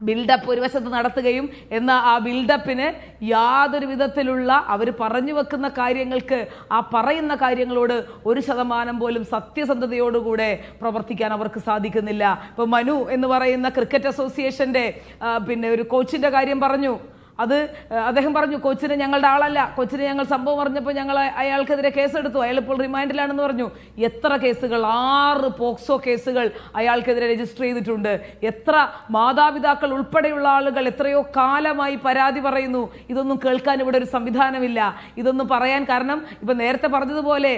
ബിൽഡപ്പ് ഒരു വശത്ത് നടത്തുകയും എന്നാൽ ആ ബിൽഡപ്പിന് യാതൊരു വിധത്തിലുള്ള അവർ പറഞ്ഞു വെക്കുന്ന കാര്യങ്ങൾക്ക്, ആ പറയുന്ന കാര്യങ്ങളോട് 1% പോലും സത്യസന്ധതയോടുകൂടെ പ്രവർത്തിക്കാൻ അവർക്ക് സാധിക്കുന്നില്ല. ഇപ്പം മനു എന്ന് പറയുന്ന ക്രിക്കറ്റ് അസോസിയേഷന്റെ ഒരു കോച്ചിന്റെ കാര്യം പറഞ്ഞു. അദ്ദേഹം പറഞ്ഞു, കോച്ചിന് ഞങ്ങളുടെ ആളല്ല, കോച്ചിന് ഞങ്ങൾ സംഭവം അറിഞ്ഞപ്പോൾ ഞങ്ങൾ അയാൾക്കെതിരെ കേസെടുത്തു, അയാൾ ഇപ്പോൾ റിമാൻഡിലാണെന്ന് പറഞ്ഞു. എത്ര കേസുകൾ? 6 പോക്സോ കേസുകൾ അയാൾക്കെതിരെ രജിസ്റ്റർ ചെയ്തിട്ടുണ്ട്. എത്ര മാതാപിതാക്കൾ ഉൾപ്പെടെയുള്ള ആളുകൾ എത്രയോ കാലമായി പരാതി പറയുന്നു. ഇതൊന്നും കേൾക്കാൻ ഇവിടെ ഒരു സംവിധാനമില്ല. ഇതൊന്നും പറയാൻ കാരണം ഇപ്പം നേരത്തെ പറഞ്ഞതുപോലെ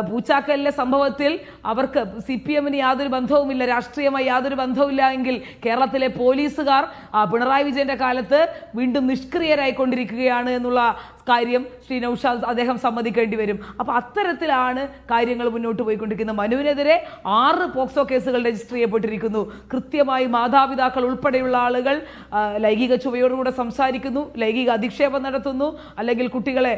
പൂച്ചാക്കലിലെ സംഭവത്തിൽ അവർക്ക് CPM-ന് യാതൊരു ബന്ധവുമില്ല, രാഷ്ട്രീയമായി യാതൊരു ബന്ധവുമില്ല എങ്കിൽ കേരളത്തിലെ പോലീസുകാർ പിണറായി വിജയന്റെ കാലത്ത് വീണ്ടും നിഷ്ക്രിയരായിക്കൊണ്ടിരിക്കുകയാണ് എന്നുള്ള കാര്യം ശ്രീ നൗഷാദ് അദ്ദേഹം സമ്മതിക്കേണ്ടി വരും. അപ്പോൾ അത്തരത്തിലാണ് കാര്യങ്ങൾ മുന്നോട്ട് പോയിക്കൊണ്ടിരിക്കുന്നത്. മനുവിനെതിരെ 6 പോക്സോ കേസുകൾ രജിസ്റ്റർ ചെയ്യപ്പെട്ടിരിക്കുന്നു. കൃത്യമായി മാതാപിതാക്കൾ ഉൾപ്പെടെയുള്ള ആളുകൾ ലൈംഗിക ചുവയോടുകൂടെ സംസാരിക്കുന്നു, ലൈംഗിക അധിക്ഷേപം നടത്തുന്നു, അല്ലെങ്കിൽ കുട്ടികളെ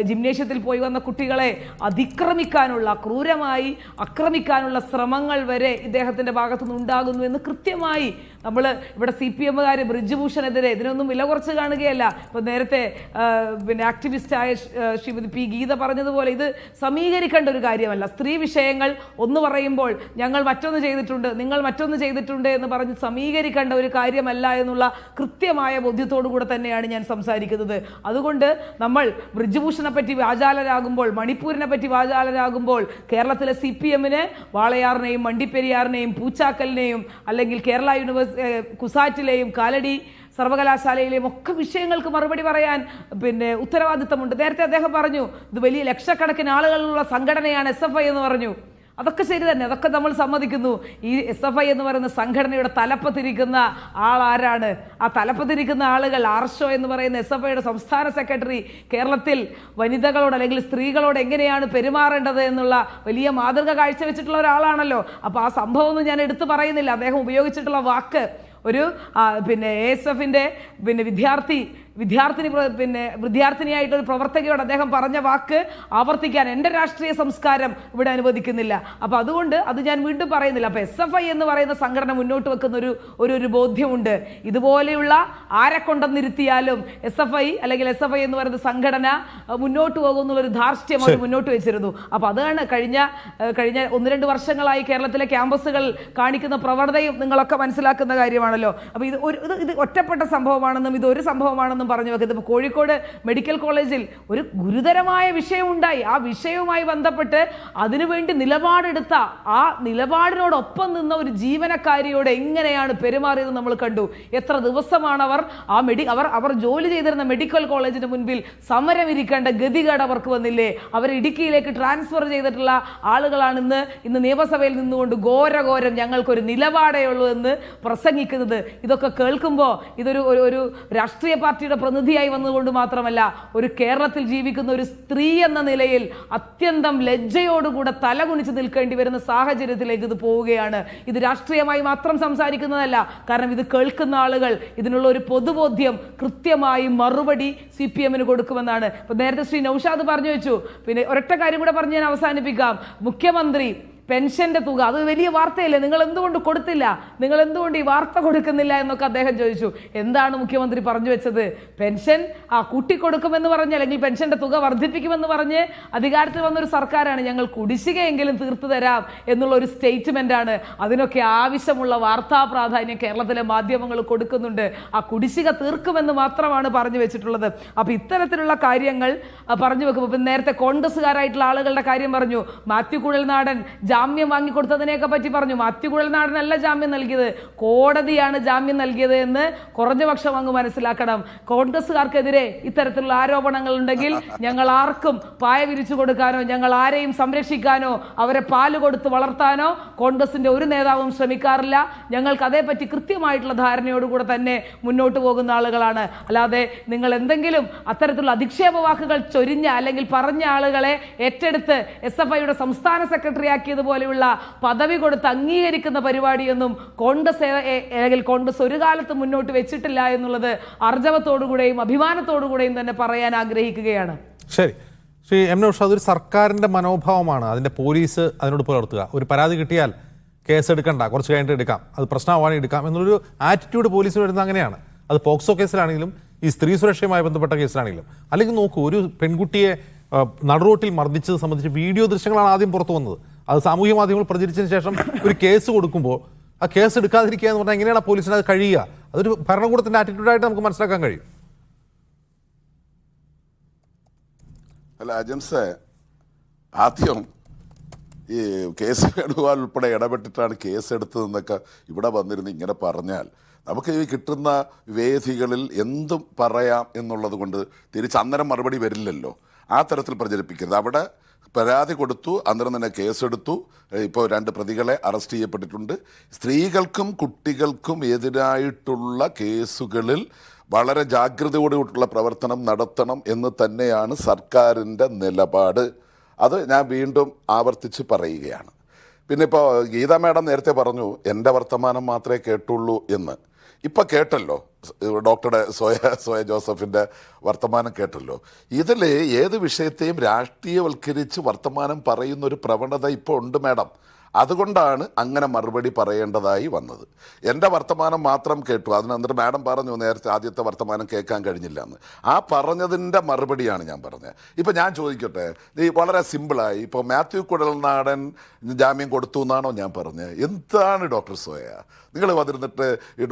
ജിംനേഷ്യത്തിൽ പോയി വന്ന കുട്ടികളെ അതിക്രമിക്കാനുള്ള, ക്രൂരമായി ആക്രമിക്കാനുള്ള ശ്രമങ്ങൾ വരെ ഇദ്ദേഹത്തിൻ്റെ ഭാഗത്തുനിന്ന് ഉണ്ടാകുന്നു എന്ന് കൃത്യമായി നമ്മൾ ഇവിടെ CPM-കാർ ബ്രിജ്ഭൂഷണെതിരെ ഇതിനൊന്നും വില കുറച്ച് കാണുകയല്ല. ഇപ്പം നേരത്തെ ആക്ടിവിസ്റ്റായ ശ്രീമതി P. ഗീത പറഞ്ഞതുപോലെ ഇത് സമീകരിക്കേണ്ട ഒരു കാര്യമല്ല. സ്ത്രീ വിഷയങ്ങൾ ഒന്ന് പറയുമ്പോൾ ഞങ്ങൾ മറ്റൊന്ന് ചെയ്തിട്ടുണ്ട്, നിങ്ങൾ മറ്റൊന്ന് ചെയ്തിട്ടുണ്ട് എന്ന് പറഞ്ഞ് സമീകരിക്കേണ്ട ഒരു കാര്യമല്ല എന്നുള്ള കൃത്യമായ ബോധ്യത്തോടു കൂടെ തന്നെയാണ് ഞാൻ സംസാരിക്കുന്നത്. അതുകൊണ്ട് നമ്മൾ ബ്രിജ്ഭൂഷണെ പറ്റി വാചാലരാകുമ്പോൾ, മണിപ്പൂരിനെ പറ്റി വാചാലരാകുമ്പോൾ കേരളത്തിലെ CPM-ന് വാളയാറിനെയും വണ്ടിപ്പെരിയാറിനെയും പൂച്ചാക്കലിനെയും അല്ലെങ്കിൽ കേരള കുസാറ്റിലെയും കാലടി സർവകലാശാലയിലെയും ഒക്കെ വിഷയങ്ങൾക്ക് മറുപടി പറയാൻ ഉത്തരവാദിത്തമുണ്ട്. നേരത്തെ അദ്ദേഹം പറഞ്ഞു ഇത് വലിയ ലക്ഷക്കണക്കിന് ആളുകളുള്ള സംഘടനയാണ് SFI എന്ന് പറഞ്ഞു. അതൊക്കെ ശരി തന്നെ, അതൊക്കെ നമ്മൾ സമ്മതിക്കുന്നു. ഈ SFI എന്ന് പറയുന്ന സംഘടനയുടെ തലപ്പത്തിരിക്കുന്ന ആളാരാണ്? ആ തലപ്പത്തിരിക്കുന്ന ആളുകൾ ആർഷോ എന്ന് പറയുന്ന SFIയുടെ സംസ്ഥാന സെക്രട്ടറി കേരളത്തിൽ വനിതകളോട് അല്ലെങ്കിൽ സ്ത്രീകളോട് എങ്ങനെയാണ് പെരുമാറേണ്ടത് എന്നുള്ള വലിയ മാതൃക കാഴ്ചവെച്ചിട്ടുള്ള ഒരാളാണല്ലോ. അപ്പോൾ ആ സംഭവമൊന്നും ഞാൻ എടുത്തു പറയുന്നില്ല. അദ്ദേഹം ഉപയോഗിച്ചിട്ടുള്ള വാക്ക് ഒരു ASFന്റെ വിദ്യാർത്ഥി വിദ്യാർത്ഥിനിയായിട്ടൊരു പ്രവർത്തകയോട് അദ്ദേഹം പറഞ്ഞ വാക്ക് ആവർത്തിക്കാൻ എൻ്റെ രാഷ്ട്രീയ സംസ്കാരം ഇവിടെ അനുവദിക്കുന്നില്ല. അപ്പോൾ അതുകൊണ്ട് അത് ഞാൻ വീണ്ടും പറയുന്നില്ല. അപ്പോൾ SFI എന്ന് പറയുന്ന സംഘടന മുന്നോട്ട് വെക്കുന്ന ഒരു ബോധ്യമുണ്ട്. ഇതുപോലെയുള്ള ആരെ കൊണ്ടെന്നിരുത്തിയാലും SFI അല്ലെങ്കിൽ SFI എന്ന് പറയുന്ന സംഘടന മുന്നോട്ട് പോകുന്നുള്ളൊരു ധാർഷ്ട്യം അവർ മുന്നോട്ട് വെച്ചിരുന്നു. അപ്പോൾ അതാണ് കഴിഞ്ഞ 1-2 വർഷങ്ങളായി കേരളത്തിലെ ക്യാമ്പസുകൾ കാണിക്കുന്ന പ്രവണതയും നിങ്ങളൊക്കെ മനസ്സിലാക്കുന്ന കാര്യമാണല്ലോ. അപ്പോൾ ഇത് ഒറ്റപ്പെട്ട സംഭവമാണെന്നും ഇത് ഒരു സംഭവമാണെന്നും പറഞ്ഞു വെക്കുന്നത്. ഇപ്പോൾ കോഴിക്കോട് മെഡിക്കൽ കോളേജിൽ ഒരു ഗുരുതരമായ വിഷയമുണ്ടായി. ആ വിഷയവുമായി ബന്ധപ്പെട്ട് അതിനുവേണ്ടി നിലപാടെടുത്ത ആ നിലപാടിനോടൊപ്പം നിന്ന ഒരു ജീവനക്കാരിയോട് എങ്ങനെയാണ് പെരുമാറിയത് നമ്മൾ കണ്ടു. എത്ര ദിവസമാണ് അവർ ജോലി ചെയ്തിരുന്ന മെഡിക്കൽ കോളേജിന് മുൻപിൽ സമരം ഇരിക്കേണ്ട ഗതികേട് അവർക്ക് വന്നില്ലേ? അവർ ഇടുക്കിയിലേക്ക് ട്രാൻസ്ഫർ ചെയ്തിട്ടുള്ള ആളുകളാണ് ഇന്ന് നിയമസഭയിൽ നിന്നുകൊണ്ട് ഘോരഘോരം ഞങ്ങൾക്കൊരു നിലപാടേ ഉള്ളൂ എന്ന് പ്രസംഗിക്കുന്നത്. ഇതൊക്കെ കേൾക്കുമ്പോൾ ഇതൊരു രാഷ്ട്രീയ പാർട്ടിയുടെ പ്രതിനിധിയായി വന്നുകൊണ്ട് മാത്രമല്ല, ഒരു കേരളത്തിൽ ജീവിക്കുന്ന ഒരു സ്ത്രീ എന്ന നിലയിൽ അത്യന്തം ലജ്ജയോടുകൂടെ തലകുനിച്ച് നിൽക്കേണ്ടി വരുന്ന സാഹചര്യത്തിലേക്ക് ഇത് പോവുകയാണ്. ഇത് രാഷ്ട്രീയമായി മാത്രം സംസാരിക്കുന്നതല്ല, കാരണം ഇത് കേൾക്കുന്ന ആളുകൾ ഇതിനുള്ള ഒരു പൊതുബോധ്യം കൃത്യമായി മറുപടി CPM-ന് കൊടുക്കുമെന്നാണ്. ഇപ്പൊ നേരത്തെ ശ്രീ നൗഷാദ് പറഞ്ഞു വെച്ചു. പിന്നെ ഒരൊറ്റ കാര്യം കൂടെ പറഞ്ഞ് ഞാൻ അവസാനിപ്പിക്കാം. മുഖ്യമന്ത്രി പെൻഷന്റെ തുക അത് വലിയ വാർത്തയല്ലേ, നിങ്ങൾ എന്തുകൊണ്ട് കൊടുത്തില്ല, നിങ്ങൾ എന്തുകൊണ്ട് ഈ വാർത്ത കൊടുക്കുന്നില്ല എന്നൊക്കെ അദ്ദേഹം ചോദിച്ചു. എന്താണ് മുഖ്യമന്ത്രി പറഞ്ഞു വെച്ചത്? പെൻഷൻ കൂട്ടിക്കൊടുക്കുമെന്ന് പറഞ്ഞ്, അല്ലെങ്കിൽ പെൻഷന്റെ തുക വർദ്ധിപ്പിക്കുമെന്ന് പറഞ്ഞ് അധികാരത്തിൽ വന്നൊരു സർക്കാരാണ്. ഞങ്ങൾ കുടിശ്ശികയെങ്കിലും തീർത്തു തരാം എന്നുള്ള ഒരു സ്റ്റേറ്റ്മെന്റ് ആണ്. അതിനൊക്കെ ആവശ്യമുള്ള വാർത്താ പ്രാധാന്യം കേരളത്തിലെ മാധ്യമങ്ങൾ കൊടുക്കുന്നുണ്ട്. ആ കുടിശ്ശിക തീർക്കുമെന്ന് മാത്രമാണ് പറഞ്ഞു വെച്ചിട്ടുള്ളത്. അപ്പൊ ഇത്തരത്തിലുള്ള കാര്യങ്ങൾ പറഞ്ഞു വെക്കുമ്പോൾ നേരത്തെ കോൺഗ്രസ്സുകാരായിട്ടുള്ള ആളുകളുടെ കാര്യം പറഞ്ഞു. മാത്യു കുഴൽനാടൻ ജാമ്യം വാങ്ങിക്കൊടുത്തതിനെയൊക്കെ പറ്റി പറഞ്ഞു. മാത്യു കുഴൽനാടനല്ല ജാമ്യം നൽകിയത്, കോടതിയാണ് ജാമ്യം നൽകിയത് എന്ന് കുറഞ്ഞപക്ഷം അങ്ങ് മനസ്സിലാക്കണം. കോൺഗ്രസ്സുകാർക്കെതിരെ ഇത്തരത്തിലുള്ള ആരോപണങ്ങൾ ഉണ്ടെങ്കിൽ ഞങ്ങൾ ആർക്കും പായ വിരിച്ചു കൊടുക്കാനോ ഞങ്ങൾ ആരെയും സംരക്ഷിക്കാനോ അവരെ പാല് കൊടുത്ത് വളർത്താനോ കോൺഗ്രസിന്റെ ഒരു നേതാവും ശ്രമിക്കാറില്ല. ഞങ്ങൾക്ക് അതേപറ്റി കൃത്യമായിട്ടുള്ള ധാരണയോടുകൂടെ തന്നെ മുന്നോട്ട് പോകുന്ന ആളുകളാണ്. അല്ലാതെ നിങ്ങൾ എന്തെങ്കിലും അത്തരത്തിലുള്ള അധിക്ഷേപ വാക്കുകൾ ചൊരിഞ്ഞ അല്ലെങ്കിൽ പറഞ്ഞ ആളുകളെ ഏറ്റെടുത്ത് SFIയുടെ സംസ്ഥാന സെക്രട്ടറി ആക്കിയതുപോലെയുള്ള പദവി കൊടുത്ത് അംഗീകരിക്കുന്ന പരിപാടിയൊന്നും കോൺഗ്രസ് ഒരു കാലത്ത് മുന്നോട്ട് വെച്ചിട്ടില്ല എന്നുള്ളത് ആർജവത്തോടുകൂടെയും അഭിമാനത്തോടുകൂടെയും തന്നെ പറയാൻ ആഗ്രഹിക്കുകയാണ്. ശരി, ശ്രീ M. നൗഷാദ്, അതൊരു സർക്കാരിൻ്റെ മനോഭാവമാണ്. അതിൻ്റെ പോലീസ് അതിനോട് പുലർത്തുക. ഒരു പരാതി കിട്ടിയാൽ കേസ് എടുക്കണ്ട, കുറച്ച് കഴിഞ്ഞിട്ട് എടുക്കാം, അത് പ്രശ്നമാണെങ്കിൽ എടുക്കാം എന്നുള്ളൊരു ആറ്റിറ്റ്യൂഡ് പോലീസിന് വരുന്നത് അങ്ങനെയാണ്. അത് പോക്സോ കേസിലാണെങ്കിലും ഈ സ്ത്രീ സുരക്ഷയുമായി ബന്ധപ്പെട്ട കേസിലാണെങ്കിലും. അല്ലെങ്കിൽ നോക്കൂ, ഒരു പെൺകുട്ടിയെ നടുറോട്ടിൽ മർദ്ദിച്ചത് സംബന്ധിച്ച് വീഡിയോ ദൃശ്യങ്ങളാണ് ആദ്യം പുറത്തു വന്നത്. അത് സാമൂഹ്യ മാധ്യമങ്ങൾ പ്രചരിച്ചതിന് ശേഷം ഒരു കേസ് കൊടുക്കുമ്പോൾ ആ കേസ് എടുക്കാതിരിക്കുക എന്ന് പറഞ്ഞാൽ എങ്ങനെയാണ് പോലീസിന് അത് കഴിയുക? അതൊരു ഭരണകൂടത്തിൻ്റെ ആറ്റിറ്റ്യൂഡായിട്ട് നമുക്ക് മനസ്സിലാക്കാൻ കഴിയും. അല്ല അജൻസെ, ആദ്യം ഈ കേസ് വേണുഗോപാൽ ഉൾപ്പെടെ ഇടപെട്ടിട്ടാണ് കേസ് എടുത്തതെന്നൊക്കെ ഇവിടെ വന്നിരുന്ന് ഇങ്ങനെ പറഞ്ഞാൽ നമുക്ക് ഈ കിട്ടുന്ന വേദികളിൽ എന്തും പറയാം എന്നുള്ളത് കൊണ്ട് തിരിച്ച് അന്നേരം മറുപടി വരില്ലല്ലോ. ആ തരത്തിൽ പ്രചരിപ്പിക്കരുത്. അവിടെ പരാതി കൊടുത്തു, അന്നേരം തന്നെ കേസെടുത്തു. ഇപ്പോൾ 2 പ്രതികളെ അറസ്റ്റ് ചെയ്യപ്പെട്ടിട്ടുണ്ട്. സ്ത്രീകൾക്കും കുട്ടികൾക്കും എതിരായിട്ടുള്ള കേസുകളിൽ വളരെ ജാഗ്രതയോടുകൂടിയുള്ള പ്രവർത്തനം നടത്തണം എന്ന് തന്നെയാണ് സർക്കാരിൻ്റെ നിലപാട്. അത് ഞാൻ വീണ്ടും ആവർത്തിച്ച് പറയുകയാണ്. പിന്നെ ഇപ്പോൾ ഗീത മാഡം നേരത്തെ പറഞ്ഞു എൻ്റെ വർത്തമാനം മാത്രമേ കേട്ടുള്ളൂ എന്ന്. ഇപ്പം കേട്ടല്ലോ, ഡോക്ടറുടെ സോയ ജോസഫിൻ്റെ വർത്തമാനം കേട്ടല്ലോ. ഇതിൽ ഏത് വിഷയത്തെയും രാഷ്ട്രീയവൽക്കരിച്ച് വർത്തമാനം പറയുന്നൊരു പ്രവണത ഇപ്പോൾ ഉണ്ട് മാഡം. അതുകൊണ്ടാണ് അങ്ങനെ മറുപടി പറയേണ്ടതായി വന്നത്. എൻ്റെ വർത്തമാനം മാത്രം കേട്ടു, അതിനന്തരം മാഡം പറഞ്ഞു നേരത്തെ ആദ്യത്തെ വർത്തമാനം കേൾക്കാൻ കഴിഞ്ഞില്ല എന്ന്. ആ പറഞ്ഞതിൻ്റെ മറുപടിയാണ് ഞാൻ പറഞ്ഞത്. ഇപ്പം ഞാൻ ചോദിക്കട്ടെ, ഈ വളരെ സിമ്പിളായി ഇപ്പോൾ മാത്യു കുഴൽനാടൻ ജാമ്യം കൊടുത്തു എന്നാണോ ഞാൻ പറഞ്ഞത്? എന്താണ് ഡോക്ടർ സോയ നിങ്ങൾ വന്നിരുന്നിട്ട് ഈ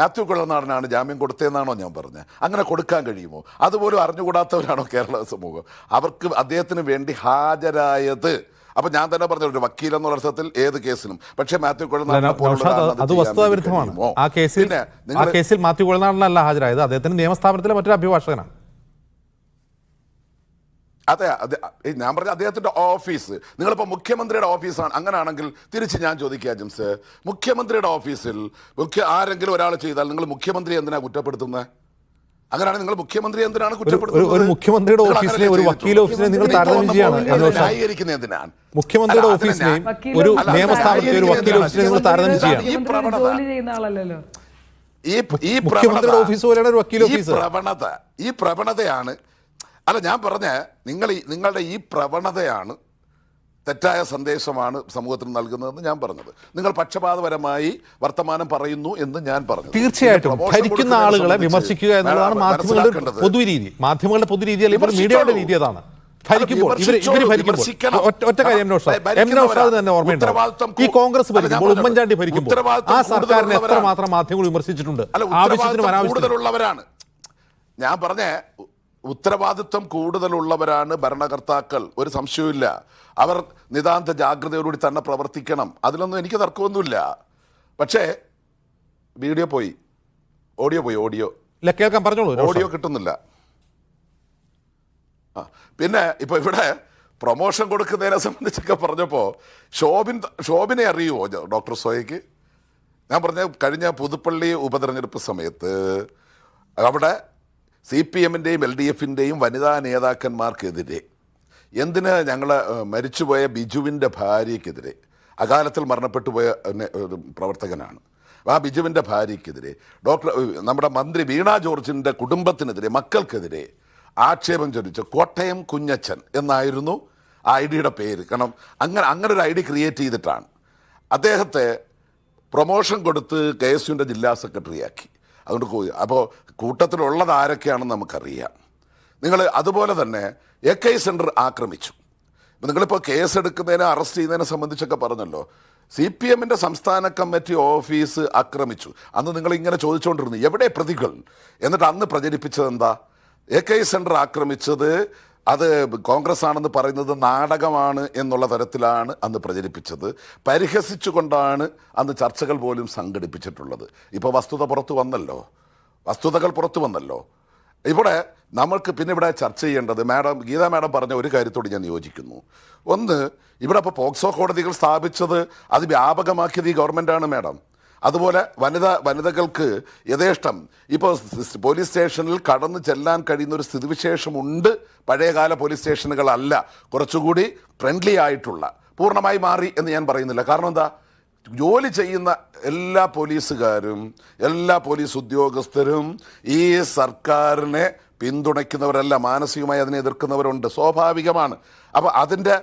മാത്യു കുഴൽനാടനാണ് ജാമ്യം കൊടുത്തതെന്നാണോ ഞാൻ പറഞ്ഞത്? അങ്ങനെ കൊടുക്കാൻ കഴിയുമോ? അതുപോലും അറിഞ്ഞുകൂടാത്തവരാണോ കേരള സമൂഹം? അവർക്ക് അദ്ദേഹത്തിന് വേണ്ടി ഹാജരായത്. അപ്പൊ ഞാൻ തന്നെ പറഞ്ഞ ഒരു വക്കീൽ എന്നുള്ള അർത്ഥത്തിൽ ഏത് കേസിലും. പക്ഷേ മാത്യു കുഴൽനാടൻ അത് വസ്തുതാവിരുദ്ധമാണ്. ആ കേസിൽ മാത്യു കുഴൽനാടനല്ല ഹാജരായത്, അദ്ദേഹത്തിന് നിയമസ്ഥാപനത്തിലെ മറ്റൊരു അഭിഭാഷകനാണ്. അതെ, ഞാൻ പറഞ്ഞ അദ്ദേഹത്തിന്റെ ഓഫീസ്. നിങ്ങളിപ്പോൾ മുഖ്യമന്ത്രിയുടെ ഓഫീസാണ്. അങ്ങനെയാണെങ്കിൽ തിരിച്ച് ഞാൻ ചോദിക്കുക ജംസ്, മുഖ്യമന്ത്രിയുടെ ഓഫീസിൽ ആരെങ്കിലും ഒരാൾ ചെയ്താൽ നിങ്ങൾ മുഖ്യമന്ത്രി എന്തിനാ കുറ്റപ്പെടുത്തുന്നത്? അങ്ങനെയാണ് നിങ്ങൾ മുഖ്യമന്ത്രി എന്തിനാണ് കുറ്റപ്പെടുത്തുന്നത്? ഒരു മുഖ്യമന്ത്രിയുടെ ഓഫീസിനെ ഒരു വക്കീൽ ഓഫീസിനെ നിങ്ങൾ താരതമ്യം ചെയ്യാണ്. ന്യായീകരിക്കുന്നത് എന്തിനാണ്? മുഖ്യമന്ത്രിയുടെ ഓഫീസിനെയും ഒരു നിയമസ്ഥാപനത്തെ ഒരു വക്കീൽ ഓഫീസിനെ നിങ്ങൾ താരതമ്യം ചെയ്യാണ്. മുഖ്യമന്ത്രിയുടെ ഓഫീസ് പോലെയാണ് ഒരു വക്കീൽ ഓഫീസ്. ഈ പ്രവണതയാണ്, അല്ല ഞാൻ പറഞ്ഞ നിങ്ങളുടെ ഈ പ്രവണതയാണ് തെറ്റായ സന്ദേശമാണ് സമൂഹത്തിന് നൽകുന്നതെന്ന് ഞാൻ പറഞ്ഞത്. നിങ്ങൾ പക്ഷപാതപരമായി വർത്തമാനം പറയുന്നു എന്ന് ഞാൻ പറഞ്ഞു. തീർച്ചയായിട്ടും ഭരിക്കുന്ന ആളുകളെ വിമർശിക്കുക എന്നുള്ളതാണ് മാധ്യമങ്ങളുടെ പൊതുരീതി. മാധ്യമങ്ങളുടെ പൊതുരീതി അല്ലെങ്കിൽ മീഡിയയുടെ രീതി അതാണ്. ഭരിക്കുമ്പോൾ ഇവർ ഭരിക്കുമ്പോൾ ഒറ്റ കാര്യം എം നൗഷാദ് തന്നെ ഓർമ്മയുണ്ട്, ഈ കോൺഗ്രസ് ഭരിക്കുമ്പോൾ ഉമ്മൻചാണ്ടി ഭരിക്കുമ്പോൾ ആ സർക്കാരിനെ എത്രമാത്രം മാധ്യമങ്ങൾ വിമർശിച്ചിട്ടുണ്ട്, ആവശ്യത്തിനും അനാവശ്യത്തിനുള്ളവരാണ്. ഞാൻ പറഞ്ഞ ഉത്തരവാദിത്വം കൂടുതലുള്ളവരാണ് ഭരണകർത്താക്കൾ, ഒരു സംശയവുമില്ല. അവർ നിതാന്ത ജാഗ്രതയോടുകൂടി തന്നെ പ്രവർത്തിക്കണം, അതിലൊന്നും എനിക്ക് തർക്കമൊന്നുമില്ല. പക്ഷേ വീഡിയോ പോയി, ഓഡിയോ പോയി, കേൾക്കാൻ പറഞ്ഞോളൂ. ഓഡിയോ കിട്ടുന്നില്ല. പിന്നെ ഇപ്പൊ ഇവിടെ പ്രൊമോഷൻ കൊടുക്കുന്നതിനെ സംബന്ധിച്ചൊക്കെ പറഞ്ഞപ്പോൾ ശോഭിനെ അറിയുമോ ഡോക്ടർ സോയയ്ക്ക്? ഞാൻ പറഞ്ഞ കഴിഞ്ഞ പുതുപ്പള്ളി ഉപതെരഞ്ഞെടുപ്പ് സമയത്ത് അവിടെ CPM-ൻ്റെയും LDF-ൻ്റെയും വനിതാ നേതാക്കന്മാർക്കെതിരെ, എന്തിന് ഞങ്ങൾ മരിച്ചുപോയ ബിജുവിൻ്റെ ഭാര്യയ്ക്കെതിരെ, അകാലത്തിൽ മരണപ്പെട്ടു പോയ ഒരു പ്രവർത്തകനാണ്, ആ ബിജുവിൻ്റെ ഭാര്യയ്ക്കെതിരെ, നമ്മുടെ മന്ത്രി വീണ ജോർജിൻ്റെ കുടുംബത്തിനെതിരെ, മക്കൾക്കെതിരെ ആക്ഷേപം ചൊരിച്ചു. കോട്ടയം കുഞ്ഞച്ചൻ എന്നായിരുന്നു ആ ID-യുടെ പേര്. കാരണം അങ്ങനെ ഒരു ID ക്രിയേറ്റ് ചെയ്തിട്ടാണ് അദ്ദേഹത്തെ പ്രൊമോഷൻ കൊടുത്ത് KSUവിൻ്റെ ജില്ലാ സെക്രട്ടറിയാക്കി. അതുകൊണ്ട് അപ്പോൾ കൂട്ടത്തിലുള്ളത് ആരൊക്കെയാണെന്ന് നമുക്കറിയാം. നിങ്ങൾ അതുപോലെ തന്നെ AK സെൻറ്റർ ആക്രമിച്ചു. ഇപ്പം നിങ്ങളിപ്പോൾ കേസെടുക്കുന്നതിനെ അറസ്റ്റ് ചെയ്യുന്നതിനെ സംബന്ധിച്ചൊക്കെ പറഞ്ഞല്ലോ. CPM-ൻ്റെ സംസ്ഥാന കമ്മിറ്റി ഓഫീസ് ആക്രമിച്ചു. അന്ന് നിങ്ങളിങ്ങനെ ചോദിച്ചുകൊണ്ടിരുന്നു എവിടെ പ്രതികൾ, എന്നിട്ട് അന്ന് പ്രചരിപ്പിച്ചത് എന്താ? AK സെൻറ്റർ ആക്രമിച്ചത് അത് കോൺഗ്രസ് ആണെന്ന് പറയുന്നത് നാടകമാണ് എന്നുള്ള തരത്തിലാണ് അന്ന് പ്രചരിപ്പിച്ചത്. പരിഹസിച്ചുകൊണ്ടാണ് അന്ന് ചർച്ചകൾ പോലും സംഘടിപ്പിച്ചിട്ടുള്ളത്. ഇപ്പോൾ വസ്തുതകൾ പുറത്തു വന്നല്ലോ. ഇവിടെ നമ്മൾക്ക് പിന്നെ ഇവിടെ ചർച്ച ചെയ്യേണ്ടത്, ഗീതാ മാഡം പറഞ്ഞ ഒരു കാര്യത്തോട് ഞാൻ യോജിക്കുന്നു. ഒന്ന്, ഇവിടെ ഇപ്പോൾ പോക്സോ കോടതികൾ സ്ഥാപിച്ചത് അത് വ്യാപകമാക്കിയത് ഈ ഗവൺമെൻറ്റാണ് മാഡം. അതുപോലെ വനിതകൾക്ക് യഥേഷ്ടം ഇപ്പോൾ പോലീസ് സ്റ്റേഷനിൽ കടന്നു ചെല്ലാൻ കഴിയുന്ന ഒരു സ്ഥിതിവിശേഷമുണ്ട്. പഴയകാല പോലീസ് സ്റ്റേഷനുകളല്ല, കുറച്ചുകൂടി ഫ്രണ്ട്ലി ആയിട്ടുള്ള, പൂർണ്ണമായി മാറി എന്ന് ഞാൻ പറയുന്നില്ല. കാരണം എന്താ, ജോലി ചെയ്യുന്ന എല്ലാ പോലീസുകാരും എല്ലാ പോലീസ് ഉദ്യോഗസ്ഥരും ഈ സർക്കാരിനെ പിന്തുണയ്ക്കുന്നവരല്ല, മാനസികമായി അതിനെ എതിർക്കുന്നവരുണ്ട്, സ്വാഭാവികമാണ്. അപ്പോൾ അതിൻ്റെ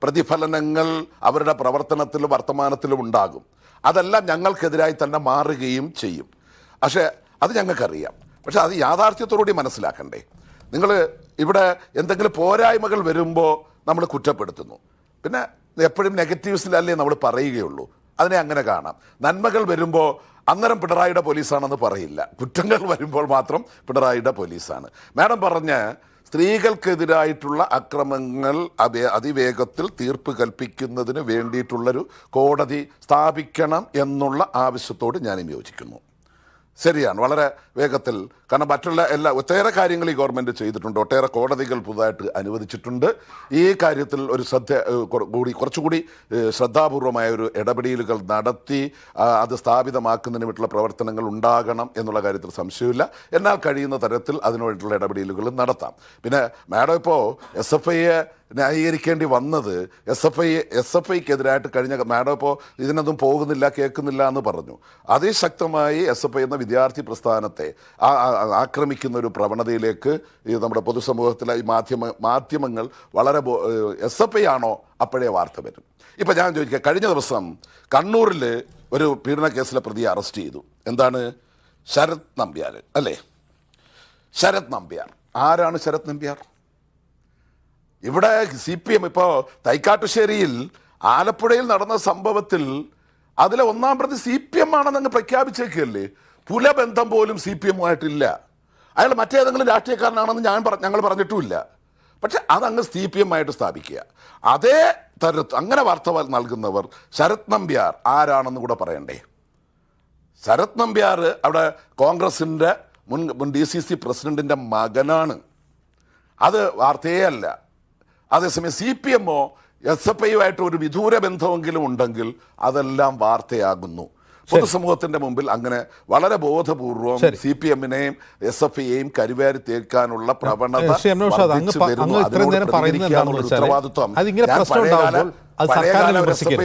പ്രതിഫലനങ്ങൾ അവരുടെ പ്രവർത്തനത്തിലും വർത്തമാനത്തിലും ഉണ്ടാകും. അതെല്ലാം ഞങ്ങൾക്കെതിരായി തന്നെ മാറുകയും ചെയ്യും. പക്ഷേ അത് ഞങ്ങൾക്കറിയാം. പക്ഷെ അത് യാഥാർത്ഥ്യത്തോടുകൂടി മനസ്സിലാക്കണ്ടേ. നിങ്ങൾ ഇവിടെ എന്തെങ്കിലും പോരായ്മകൾ വരുമ്പോൾ നമ്മൾ കുറ്റപ്പെടുത്തുന്നു. പിന്നെ എപ്പോഴും നെഗറ്റീവ്സിലല്ലേ നമ്മൾ പറയുകയുള്ളൂ. അതിനെ അങ്ങനെ കാണാം. നന്മകൾ വരുമ്പോൾ അന്നേരം പിണറായിയുടെ പോലീസാണെന്ന് പറയില്ല. കുറ്റങ്ങൾ വരുമ്പോൾ മാത്രം പിണറായിയുടെ പോലീസാണ്. മാഡം പറഞ്ഞ സ്ത്രീകൾക്കെതിരായിട്ടുള്ള അക്രമങ്ങൾ അതിവേഗത്തിൽ തീർപ്പ് കൽപ്പിക്കുന്നതിന് വേണ്ടിയിട്ടുള്ളൊരു കോടതി സ്ഥാപിക്കണം എന്നുള്ള ആവശ്യത്തോട് ഞാനും യോജിക്കുന്നു. ശരിയാണ്, വളരെ വേഗത്തിൽ. കാരണം മറ്റുള്ള ഒട്ടേറെ കാര്യങ്ങൾ ഈ ഗവൺമെൻറ് ചെയ്തിട്ടുണ്ട്, ഒട്ടേറെ കോടതികൾ പുതുതായിട്ട് അനുവദിച്ചിട്ടുണ്ട്. ഈ കാര്യത്തിൽ ഒരു കുറച്ചുകൂടി ശ്രദ്ധാപൂർവമായ ഒരു ഇടപെടലുകൾ നടത്തി അത് സ്ഥാപിതമാക്കുന്നതിന് വേണ്ടിയിട്ടുള്ള പ്രവർത്തനങ്ങൾ ഉണ്ടാകണം എന്നുള്ള കാര്യത്തിൽ സംശയമില്ല. എന്നാൽ കഴിയുന്ന തരത്തിൽ അതിനുവേണ്ടിയിട്ടുള്ള ഇടപെടലുകൾ നടത്താം. പിന്നെ മാഡം ഇപ്പോൾ SFIയെ ന്യായീകരിക്കേണ്ടി വന്നത് SFIക്കെതിരായിട്ട് കഴിഞ്ഞ മാഡം ഇപ്പോൾ ഇതിനൊന്നും പോകുന്നില്ല, കേൾക്കുന്നില്ല എന്ന് പറഞ്ഞു. അതിശക്തമായി SFI എന്ന വിദ്യാർത്ഥി പ്രസ്ഥാനത്തെ ആക്രമിക്കുന്ന ഒരു പ്രവണതയിലേക്ക് ഈ നമ്മുടെ പൊതുസമൂഹത്തിലെ ഈ മാധ്യമങ്ങൾ വളരെ SFI ആണോ അപ്പോഴേ വാർത്ത വരും. ഇപ്പം ഞാൻ ചോദിക്കുക, കഴിഞ്ഞ ദിവസം കണ്ണൂരിൽ ഒരു പീഡന കേസിലെ പ്രതിയെ അറസ്റ്റ് ചെയ്തു. എന്താണ്? ശരത് നമ്പ്യാർ അല്ലേ? ശരത് നമ്പ്യാർ ആരാണ്? ശരത് നമ്പ്യാർ ഇവിടെ CPM ഇപ്പോൾ തൈക്കാട്ടുശ്ശേരിയിൽ ആലപ്പുഴയിൽ നടന്ന സംഭവത്തിൽ അതിലെ ഒന്നാം പ്രതി CPM ആണെന്നങ്ങ് പ്രഖ്യാപിച്ചേക്കല്ലേ. പുലബന്ധം പോലും CPM-ആയിട്ടില്ല. അയാൾ മറ്റേതെങ്കിലും രാഷ്ട്രീയക്കാരനാണെന്ന് ഞങ്ങൾ പറഞ്ഞിട്ടുമില്ല. പക്ഷെ അതങ്ങ് CPM-ആയിട്ട് സ്ഥാപിക്കുക. അതേ അങ്ങനെ വാർത്ത നൽകുന്നവർ ശരത് നമ്പ്യാർ ആരാണെന്ന് കൂടെ പറയണ്ടേ. ശരത് നമ്പ്യാർ അവിടെ കോൺഗ്രസിൻ്റെ മുൻ DCC പ്രസിഡന്റിൻ്റെ മകനാണ്. അത് വാർത്തയേ അല്ല. അതേസമയം CPM-ഓ SFIയുമായിട്ട് ഒരു വിദൂര ബന്ധമെങ്കിലും ഉണ്ടെങ്കിൽ അതെല്ലാം വാർത്തയാകുന്നു. പൊതുസമൂഹത്തിന്റെ മുമ്പിൽ അങ്ങനെ വളരെ ബോധപൂർവം CPM-നെയും SFIയെയും കരിവാരി തേക്കാനുള്ള പ്രവണത ഉത്തരവാദിത്വം അത് സർക്കാരിനെ വിമർശിക്കരുത്.